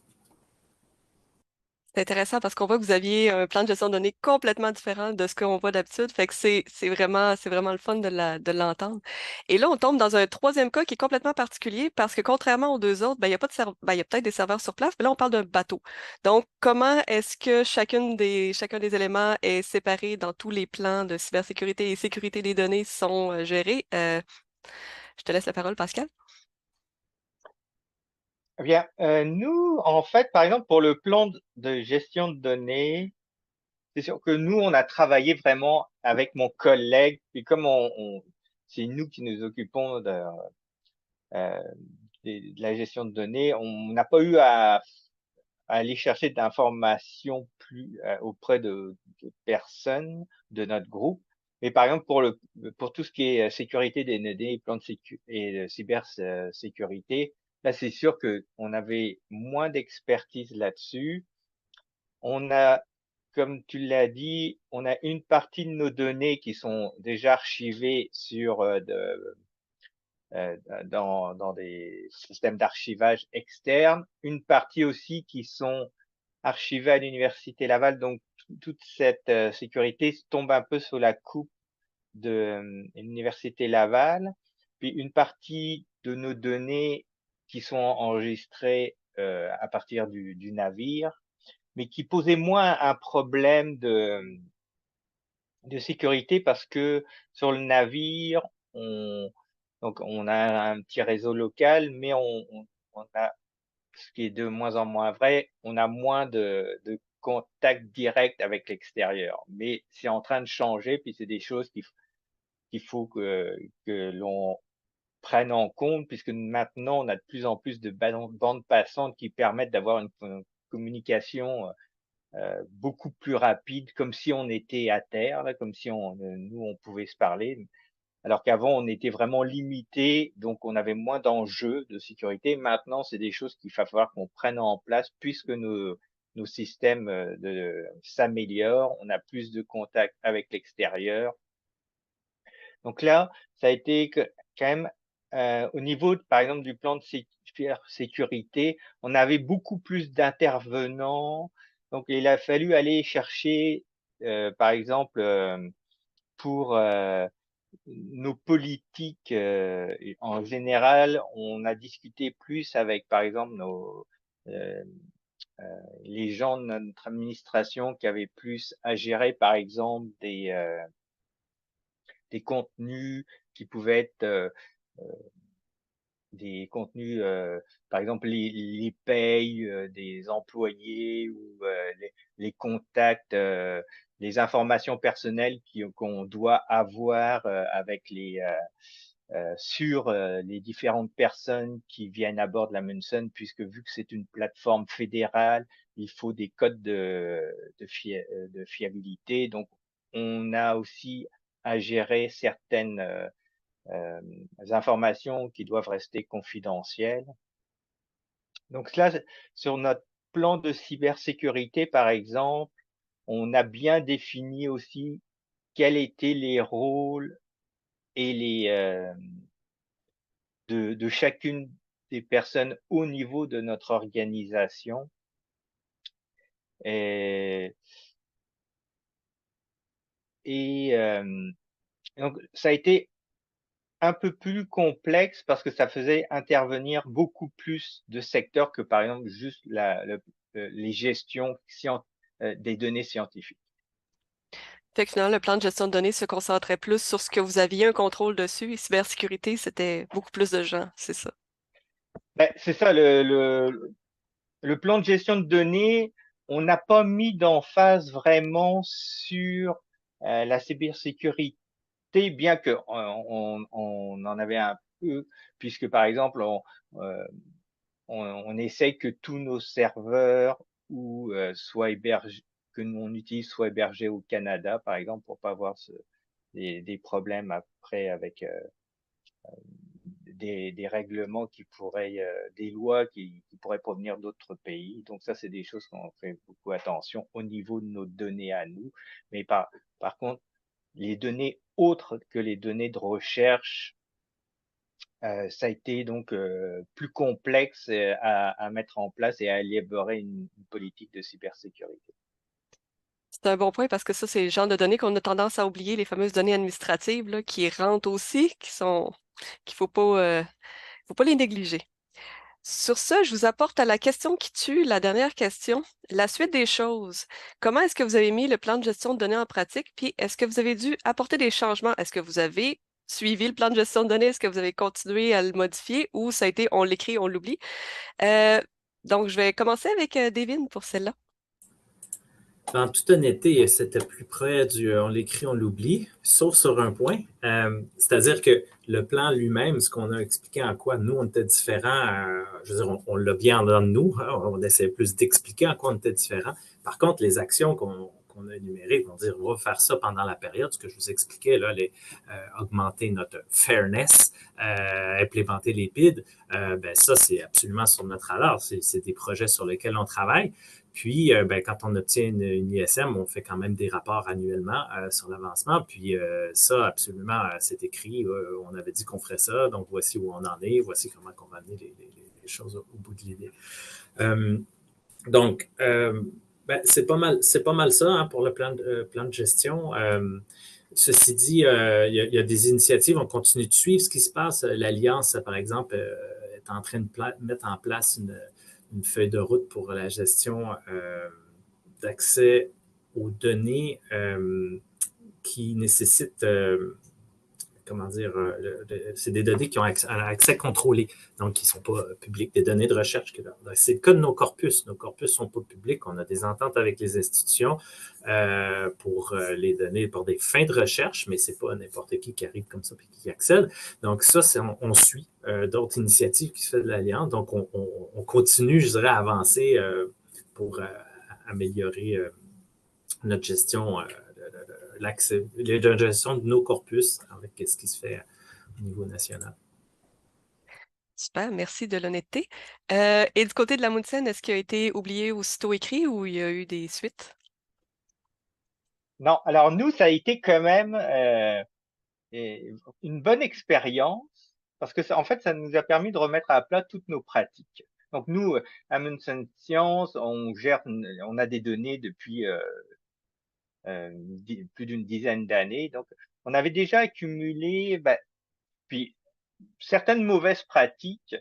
C'est intéressant parce qu'on voit que vous aviez un plan de gestion de données complètement différent de ce qu'on voit d'habitude. Fait que c'est vraiment le fun de l'entendre. Et là, on tombe dans un troisième cas qui est complètement particulier parce que contrairement aux deux autres, ben, il y a pas de il y a peut-être des serveurs sur place, mais là, on parle d'un bateau. Donc, comment est-ce que chacun des éléments est séparé dans tous les plans de cybersécurité et sécurité des données sont gérés? Je te laisse la parole, Pascal. Eh bien, nous, en fait, par exemple, pour le plan de gestion de données, c'est sûr que nous, on a travaillé vraiment avec mon collègue, puis comme c'est nous qui nous occupons euh, de la gestion de données, on n'a pas eu à aller chercher d'informations plus auprès de personnes de notre groupe. Mais par exemple, pour tout ce qui est sécurité des données, plan de et cybersécurité, là, c'est sûr que on avait moins d'expertise là-dessus. On a, comme tu l'as dit, on a une partie de nos données qui sont déjà archivées sur dans des systèmes d'archivage externes, une partie aussi qui sont archivées à l'Université Laval. Donc, toute cette sécurité tombe un peu sous la coupe de l'Université Laval. Puis, une partie de nos données qui sont enregistrées à partir du navire, mais qui posait moins un problème de sécurité parce que sur le navire, donc on a un petit réseau local, mais on a, ce qui est de moins en moins vrai, on a moins de contact direct avec l'extérieur. Mais c'est en train de changer, puis c'est des choses qu'il faut que l'on prenne en compte, puisque maintenant on a de plus en plus de bandes passantes qui permettent d'avoir une communication beaucoup plus rapide, comme si on était à terre, là, comme si nous, on pouvait se parler. Alors qu'avant, on était vraiment limité, donc on avait moins d'enjeux de sécurité. Maintenant, c'est des choses qu'il va falloir qu'on prenne en place puisque nos systèmes s'améliorent, on a plus de contact avec l'extérieur. Donc là, ça a été quand même au niveau, par exemple, du plan de sécurité, on avait beaucoup plus d'intervenants. Donc, il a fallu aller chercher, par exemple, pour nos politiques en général, on a discuté plus avec, par exemple, euh, les gens de notre administration qui avaient plus à gérer, par exemple, des contenus qui pouvaient être des contenus, par exemple les payes des employés ou les contacts, les informations personnelles qu'on doit avoir avec sur les différentes personnes qui viennent à bord de la Munson, puisque vu que c'est une plateforme fédérale, il faut des codes de fiabilité. Donc, on a aussi à gérer certaines euh, informations qui doivent rester confidentielles. Donc là, sur notre plan de cybersécurité, par exemple, on a bien défini aussi quels étaient les rôles et de chacune des personnes au niveau de notre organisation. Et, et donc, ça a été un peu plus complexe parce que ça faisait intervenir beaucoup plus de secteurs que, par exemple, juste les gestions des données scientifiques. Fait que finalement, le plan de gestion de données se concentrait plus sur ce que vous aviez un contrôle dessus et cybersécurité, c'était beaucoup plus de gens, c'est ça. Ben, c'est ça, le plan de gestion de données, on n'a pas mis d'emphase vraiment sur la cybersécurité, bien que on en avait un peu, puisque par exemple, euh, on essaye que tous nos serveurs ou soient hébergés, que nous on utilise soient hébergés au Canada, par exemple, pour pas avoir des problèmes après avec des règlements qui pourraient, des lois qui pourraient provenir d'autres pays. Donc ça, c'est des choses qu'on fait beaucoup attention au niveau de nos données à nous. Mais par contre, les données autres que les données de recherche, ça a été donc plus complexe à mettre en place et à élaborer une politique de cybersécurité. C'est un bon point parce que ça, c'est le genre de données qu'on a tendance à oublier, les fameuses données administratives là, qui rentrent aussi, qu'il faut pas les négliger. Sur ce, je vous apporte à la question qui tue, la dernière question, la suite des choses. Comment est-ce que vous avez mis le plan de gestion de données en pratique? Puis est-ce que vous avez dû apporter des changements? Est-ce que vous avez suivi le plan de gestion de données? Est-ce que vous avez continué à le modifier ou ça a été on l'écrit, on l'oublie? Euh, donc, je vais commencer avec Devin pour celle-là. En toute honnêteté, c'était plus près du on l'écrit, on l'oublie, sauf sur un point. C'est-à-dire que le plan lui-même, ce qu'on a expliqué en quoi nous, on était différents, je veux dire, on l'a bien en dedans de nous, hein, on essaie plus d'expliquer en quoi on était différents. Par contre, les actions qu'on a énumérées vont dire on va faire ça pendant la période, ce que je vous expliquais, là, augmenter notre fairness, implémenter les PID, ben ça, c'est absolument sur notre radar. C'est des projets sur lesquels on travaille. Puis, ben, quand on obtient une ISM, on fait quand même des rapports annuellement sur l'avancement. Puis, ça, absolument, c'est écrit. On avait dit qu'on ferait ça. Donc, voici où on en est. Voici comment on va amener les choses au bout de l'idée. Donc, ben, c'est pas mal ça hein, pour le plan de gestion. Ceci dit, il y a des initiatives. On continue de suivre ce qui se passe. L'Alliance, par exemple, est en train de mettre en place une feuille de route pour la gestion d'accès aux données qui nécessitent, comment dire, c'est des données qui ont accès contrôlé, donc qui ne sont pas publiques, des données de recherche. C'est le cas de nos corpus. Nos corpus ne sont pas publics. On a des ententes avec les institutions pour les données pour des fins de recherche, mais ce n'est pas n'importe qui arrive comme ça et qui accède. Donc ça, on suit d'autres initiatives qui se font de l'Alliance. Donc on continue, je dirais, à avancer pour améliorer notre gestion l'accès, la gestion de nos corpus avec ce qui se fait au niveau national. Super, merci de l'honnêteté. Et du côté de la Mountain, est-ce qu'il a été oublié aussitôt écrit ou il y a eu des suites? Non, alors nous, ça a été quand même une bonne expérience parce que en fait, ça nous a permis de remettre à plat toutes nos pratiques. Donc nous, à Munson Science, on a des données depuis plus d'une dizaine d'années. Donc, on avait déjà accumulé puis certaines mauvaises pratiques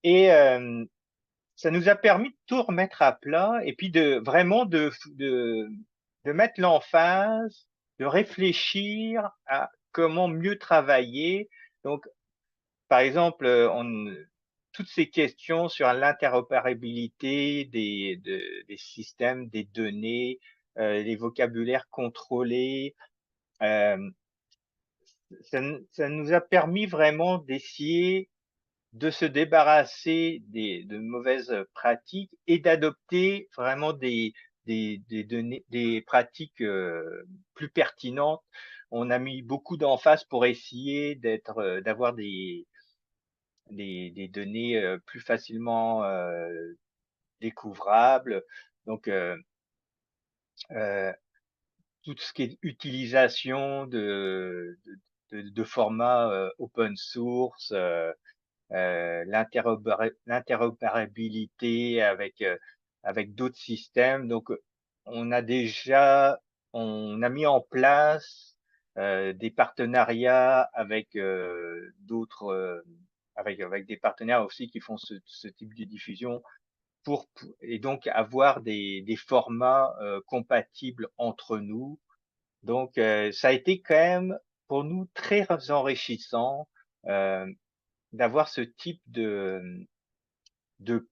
et ça nous a permis de tout remettre à plat et puis de vraiment de mettre l'emphase, de réfléchir à comment mieux travailler. Donc, par exemple, toutes ces questions sur l'interopérabilité des systèmes, des données, les vocabulaires contrôlés, euh, ça nous a permis vraiment d'essayer de se débarrasser de mauvaises pratiques et d'adopter vraiment des données, des pratiques plus pertinentes. On a mis beaucoup d'emphase pour essayer d'avoir des données plus facilement découvrables. Donc, tout ce qui est utilisation de formats open source, l'interopérabilité avec d'autres systèmes. Donc, on a mis en place des partenariats avec d'autres, avec des partenaires aussi qui font ce type de diffusion et donc avoir des formats compatibles entre nous. Donc, ça a été quand même pour nous très enrichissant d'avoir ce type de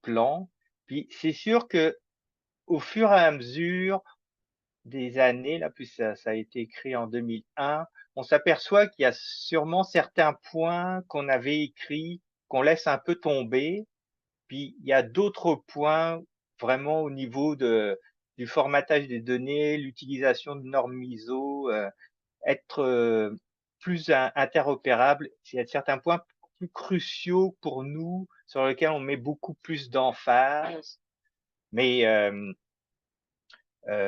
plan. Puis c'est sûr que au fur et à mesure des années, là, puis ça a été écrit en 2001, on s'aperçoit qu'il y a sûrement certains points qu'on avait écrits qu'on laisse un peu tomber. Puis il y a d'autres points vraiment au niveau du formatage des données, l'utilisation de normes ISO, être plus interopérable. Il y a certains points plus cruciaux pour nous sur lesquels on met beaucoup plus d'emphase. Mais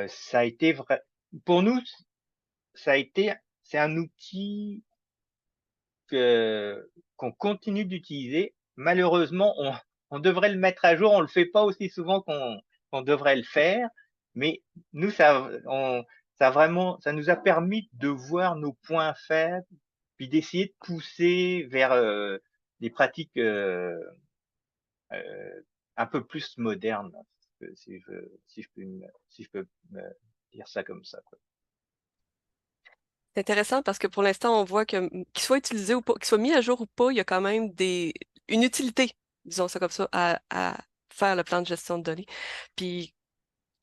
ça a été vrai. Pour nous, c'est un outil qu'on continue d'utiliser. Malheureusement, on devrait le mettre à jour. On le fait pas aussi souvent qu'on devrait le faire. Mais nous, ça nous a permis de voir nos points faibles, puis d'essayer de pousser vers des pratiques un peu plus modernes, si je peux me dire ça comme ça, quoi. C'est intéressant parce que pour l'instant, on voit que qu'il soit utilisé ou pas, qu'il soit mis à jour ou pas, il y a quand même une utilité, disons ça comme ça, à faire le plan de gestion de données. Puis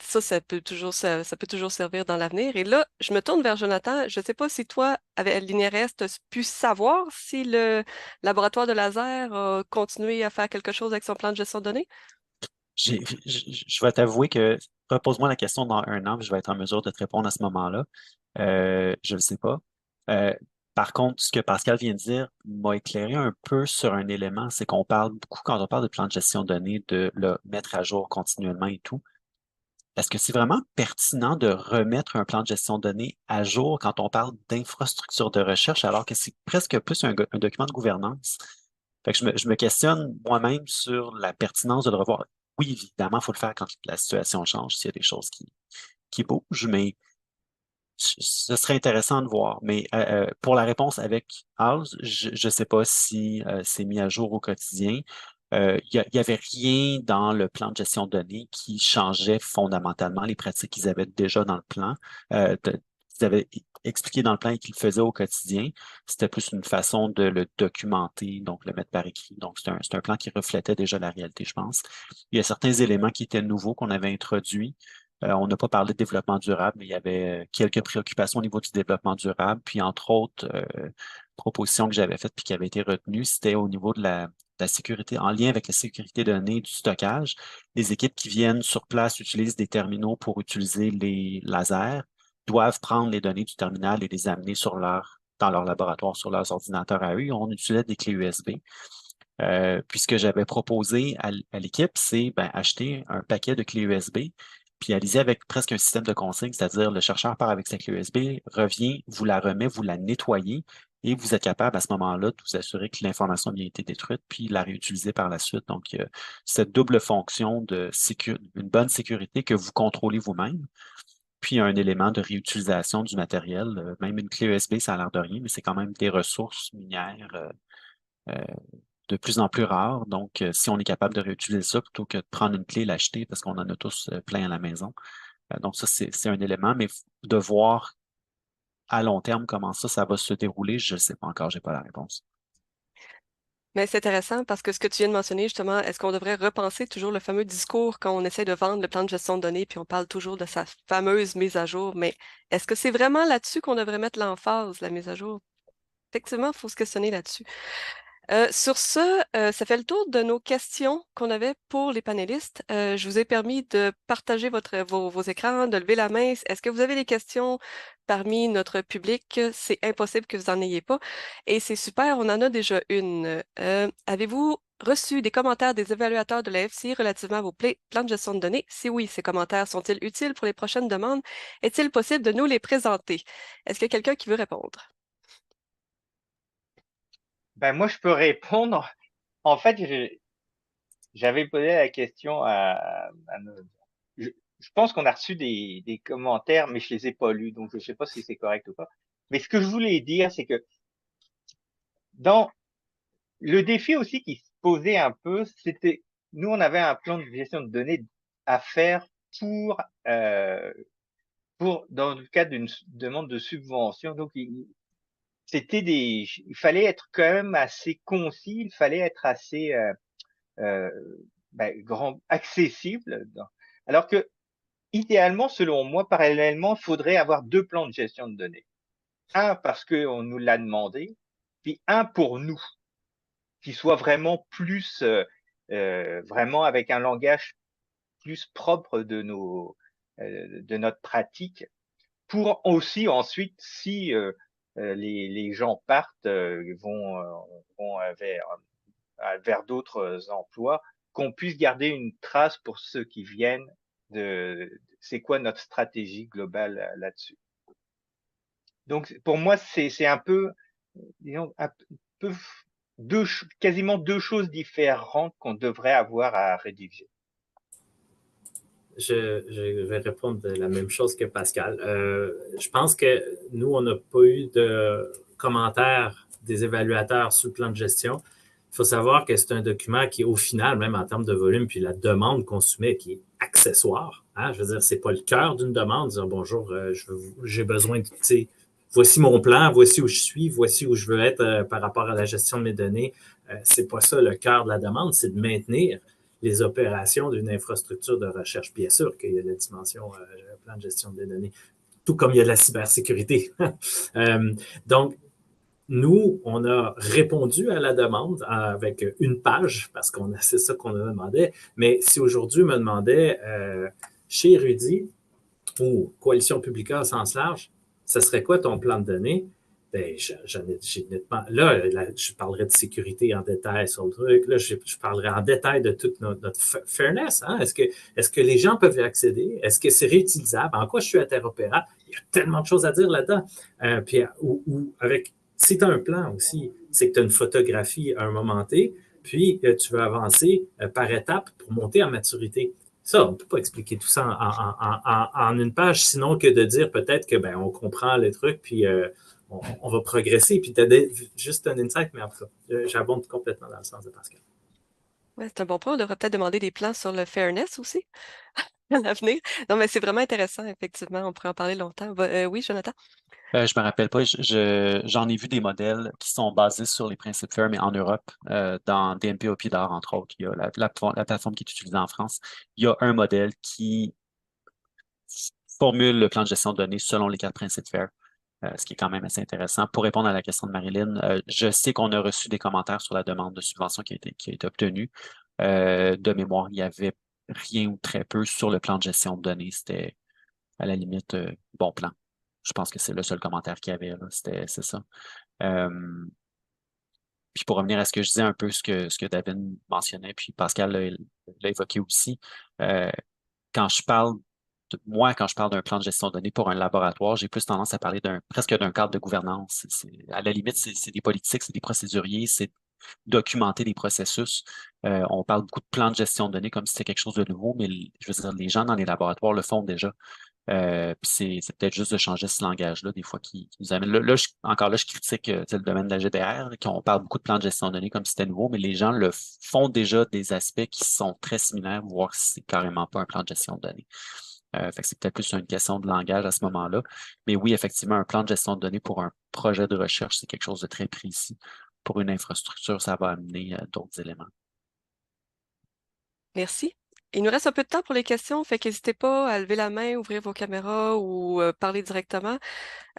ça peut toujours servir dans l'avenir. Et là, je me tourne vers Jonathan. Je ne sais pas si toi, avec l'INRS, tu as pu savoir si le laboratoire de laser a continué à faire quelque chose avec son plan de gestion de données. Je vais t'avouer que repose-moi la question dans 1 an, puis je vais être en mesure de te répondre à ce moment-là. Je ne sais pas. Euh, Par contre, ce que Pascal vient de dire m'a éclairé un peu sur un élément, c'est qu'on parle beaucoup, quand on parle de plan de gestion de données, de le mettre à jour continuellement et tout. Est-ce que c'est vraiment pertinent de remettre un plan de gestion de données à jour quand on parle d'infrastructure de recherche, alors que c'est presque plus un document de gouvernance? Fait que je me questionne moi-même sur la pertinence de le revoir. Oui, évidemment, il faut le faire quand la situation change, s'il y a des choses qui bougent, mais ce serait intéressant de voir. Mais pour la réponse avec House, je ne sais pas si c'est mis à jour au quotidien. Il y avait rien dans le plan de gestion de données qui changeait fondamentalement les pratiques qu'ils avaient déjà dans le plan. Qu'ils avaient expliqué dans le plan et qu'ils faisaient au quotidien. C'était plus une façon de le documenter, donc le mettre par écrit. Donc, c'est un plan qui reflétait déjà la réalité, je pense. Il y a certains éléments qui étaient nouveaux qu'on avait introduits. On n'a pas parlé de développement durable, mais il y avait quelques préoccupations au niveau du développement durable. Puis, entre autres, propositions que j'avais faites puis qui avaient été retenues, c'était au niveau de la sécurité, en lien avec la sécurité de données du stockage. Les équipes qui viennent sur place utilisent des terminaux pour utiliser les lasers, doivent prendre les données du terminal et les amener dans leur laboratoire, sur leurs ordinateurs à eux. On utilisait des clés USB. Puis ce que j'avais proposé à l'équipe, c'est acheter un paquet de clés USB, puis aliser avec presque un système de consigne, c'est-à-dire le chercheur part avec sa clé USB, revient, vous la remet, vous la nettoyez, et vous êtes capable à ce moment-là de vous assurer que l'information a bien été détruite, puis la réutiliser par la suite. Donc, cette double fonction de une bonne sécurité que vous contrôlez vous-même, puis un élément de réutilisation du matériel. Même une clé USB, ça a l'air de rien, mais c'est quand même des ressources minières euh, de plus en plus rares. Donc, si on est capable de réutiliser ça plutôt que de prendre une clé et l'acheter parce qu'on en a tous plein à la maison. Donc, ça, c'est un élément, mais de voir à long terme comment ça va se dérouler, je ne sais pas encore, j'ai pas la réponse. Mais c'est intéressant parce que ce que tu viens de mentionner, justement, est-ce qu'on devrait repenser toujours le fameux discours quand on essaie de vendre le plan de gestion de données, puis on parle toujours de sa fameuse mise à jour, mais est-ce que c'est vraiment là-dessus qu'on devrait mettre l'emphase, la mise à jour? Effectivement, il faut se questionner là-dessus. Sur ce, ça fait le tour de nos questions qu'on avait pour les panélistes. Je vous ai permis de partager vos écrans, de lever la main. Est-ce que vous avez des questions parmi notre public? C'est impossible que vous n'en ayez pas. Et c'est super, on en a déjà une. Avez-vous reçu des commentaires des évaluateurs de la FCI relativement à vos plans de gestion de données? Si oui, ces commentaires sont-ils utiles pour les prochaines demandes? Est-il possible de nous les présenter? Est-ce qu'il y a quelqu'un qui veut répondre? Ben, moi, je peux répondre. En fait, j'avais posé la question je, je pense qu'on a reçu des commentaires, mais je les ai pas lus, donc je sais pas si c'est correct ou pas. Mais ce que je voulais dire, c'est que dans le défi aussi qui se posait un peu, c'était, nous, on avait un plan de gestion de données à faire pour, euh, dans le cadre d'une demande de subvention. Donc, il fallait être quand même assez concis, il fallait être assez euh, accessible. Alors que, idéalement, selon moi, parallèlement, il faudrait avoir 2 plans de gestion de données. Un parce qu'on nous l'a demandé, puis un pour nous, qui soit vraiment plus, vraiment avec un langage plus propre de notre pratique, pour aussi ensuite, si les gens partent, vont vers d'autres emplois, qu'on puisse garder une trace pour ceux qui viennent de c'est quoi notre stratégie globale là-dessus. Donc pour moi c'est un peu disons quasiment deux choses différentes qu'on devrait avoir à rédiger. Je vais répondre de la même chose que Pascal. Je pense que nous, on n'a pas eu de commentaires des évaluateurs sur le plan de gestion. Il faut savoir que c'est un document qui, au final, même en termes de volume, puis la demande qu'on soumet, qui est accessoire. Hein? Je veux dire, c'est pas le cœur d'une demande. Dire bonjour, j'ai besoin de, tu sais, voici mon plan, voici où je suis, voici où je veux être par rapport à la gestion de mes données. C'est pas ça le cœur de la demande, c'est de maintenir les opérations d'une infrastructure de recherche. Bien sûr qu'il y a la dimension plan de gestion des données, tout comme il y a de la cybersécurité. Donc, nous, on a répondu à la demande avec une page, parce que c'est ça qu'on a demandé. Mais si aujourd'hui, on me demandait chez Érudit ou Coalition Publica au sens large, ce serait quoi ton plan de données? Ben, là, je parlerai de sécurité en détail sur le truc. Là, je parlerai en détail de toute notre fairness. Hein? Est-ce que les gens peuvent y accéder? Est-ce que c'est réutilisable? En quoi je suis interopérable? Il y a tellement de choses à dire là-dedans. Puis, avec, si tu as un plan aussi, c'est que tu as une photographie à un moment T, puis tu veux avancer par étapes pour monter en maturité. Ça, on ne peut pas expliquer tout ça en une page, sinon que de dire peut-être que ben on comprend les trucs, puis on va progresser. Puis tu as juste un insight, mais après ça, j'abonde complètement dans le sens de Pascal. Ouais, c'est un bon point. On devrait peut-être demander des plans sur le fairness aussi à l'avenir. Non, mais c'est vraiment intéressant, effectivement. On pourrait en parler longtemps. Oui, Jonathan? Je me rappelle pas, j'en ai vu des modèles qui sont basés sur les principes FAIR, mais en Europe, dans DMP OPIDAR, entre autres. Il y a la plateforme qui est utilisée en France. Il y a un modèle qui formule le plan de gestion de données selon les quatre principes FAIR, ce qui est quand même assez intéressant. Pour répondre à la question de Marilyn, je sais qu'on a reçu des commentaires sur la demande de subvention qui a été obtenue. De mémoire, il y avait rien ou très peu sur le plan de gestion de données. C'était à la limite bon plan. Je pense que c'est le seul commentaire qu'il y avait, là. C'est ça. Puis pour revenir à ce que je disais un peu, ce que David mentionnait, puis Pascal l'a évoqué aussi, quand je parle quand je parle d'un plan de gestion de données pour un laboratoire, j'ai plus tendance à parler presque d'un cadre de gouvernance. À la limite, c'est des politiques, c'est des procéduriers, c'est documenter des processus. On parle beaucoup de plan de gestion de données comme si c'était quelque chose de nouveau, mais je veux dire, les gens dans les laboratoires le font déjà. Puis c'est peut-être juste de changer ce langage-là, des fois, qui nous amène. Encore là, je critique le domaine de la GDR, qu'on parle beaucoup de plans de gestion de données comme si c'était nouveau, mais les gens le font déjà des aspects qui sont très similaires, voire si c'est carrément pas un plan de gestion de données. Fait que c'est peut-être plus une question de langage à ce moment-là. Mais oui, effectivement, un plan de gestion de données pour un projet de recherche, c'est quelque chose de très précis. Pour une infrastructure, ça va amener d'autres éléments. Merci. Il nous reste un peu de temps pour les questions, fait qu'hésitez pas à lever la main, ouvrir vos caméras ou parler directement.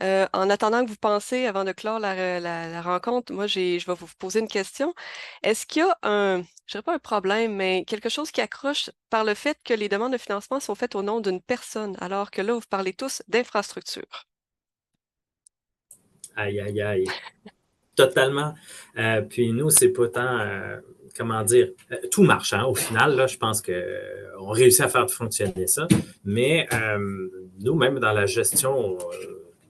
En attendant que vous pensez, avant de clore la rencontre, moi, je vais vous poser une question. Est-ce qu'il y a je dirais pas un problème, mais quelque chose qui accroche par le fait que les demandes de financement sont faites au nom d'une personne, alors que là, vous parlez tous d'infrastructure? Aïe, aïe, aïe. Totalement. Puis nous, c'est pas tant, comment dire, tout marche. Hein? Au final, là, je pense qu'on réussit à faire fonctionner ça. Mais nous, même dans la gestion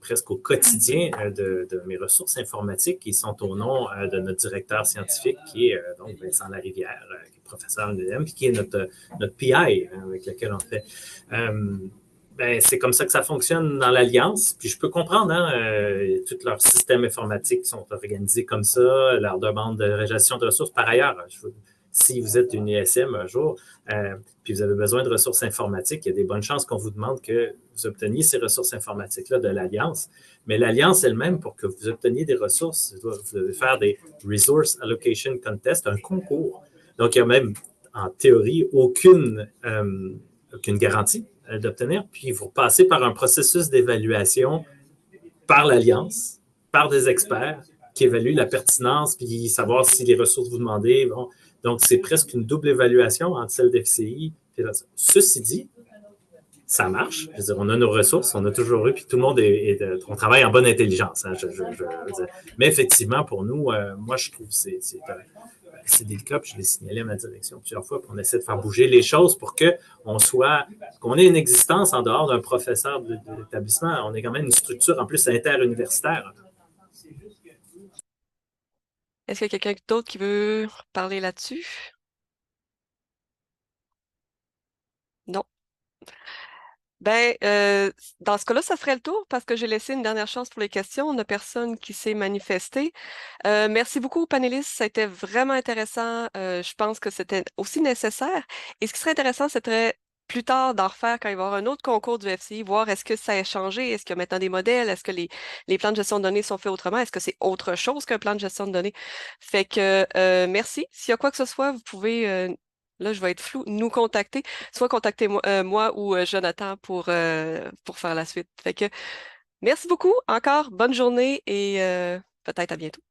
presque au quotidien de mes ressources informatiques qui sont au nom de notre directeur scientifique qui est donc Vincent Larivière, qui est professeur à l'UQAM, puis qui est notre PI avec lequel on fait. Ben, c'est comme ça que ça fonctionne dans l'Alliance. Puis je peux comprendre, hein, tous leurs systèmes informatiques sont organisés comme ça, leur demande de gestion de ressources. Par ailleurs, si vous êtes une ISM un jour, puis vous avez besoin de ressources informatiques, il y a des bonnes chances qu'on vous demande que vous obteniez ces ressources informatiques-là de l'Alliance. Mais l'Alliance elle-même, pour que vous obteniez des ressources, vous devez faire des Resource Allocation Contests, un concours. Donc, il y a même, en théorie, aucune garantie d'obtenir, puis vous repassez par un processus d'évaluation par l'Alliance, par des experts qui évaluent la pertinence, puis savoir si les ressources que vous demandez. Bon. Donc, c'est presque une double évaluation entre celle d'FCI. Ceci dit, ça marche. Je veux dire, on a nos ressources, on a toujours eu, puis tout le monde on travaille en bonne intelligence. Hein, mais effectivement, pour nous, moi, je trouve que c'est délicat, puis je l'ai signalé à ma direction plusieurs fois, puis on essaie de faire bouger les choses pour qu'on ait une existence en dehors d'un professeur de l'établissement. On est quand même une structure en plus interuniversitaire. Est-ce qu'il y a quelqu'un d'autre qui veut parler là-dessus? Non. Ben, dans ce cas-là, ça ferait le tour parce que j'ai laissé une dernière chance pour les questions. On n'a personne qui s'est manifesté. Merci beaucoup aux panélistes. Ça a été vraiment intéressant. Je pense que c'était aussi nécessaire. Et ce qui serait intéressant, c'était plus tard d'en refaire quand il va y avoir un autre concours du FCI, voir est-ce que ça a changé, est-ce qu'il y a maintenant des modèles, est-ce que les plans de gestion de données sont faits autrement, est-ce que c'est autre chose qu'un plan de gestion de données. Fait que merci. S'il y a quoi que ce soit, vous pouvez, là je vais être flou, nous contacter, soit contacter moi ou Jonathan pour faire la suite. Fait que merci beaucoup encore, bonne journée et peut-être à bientôt.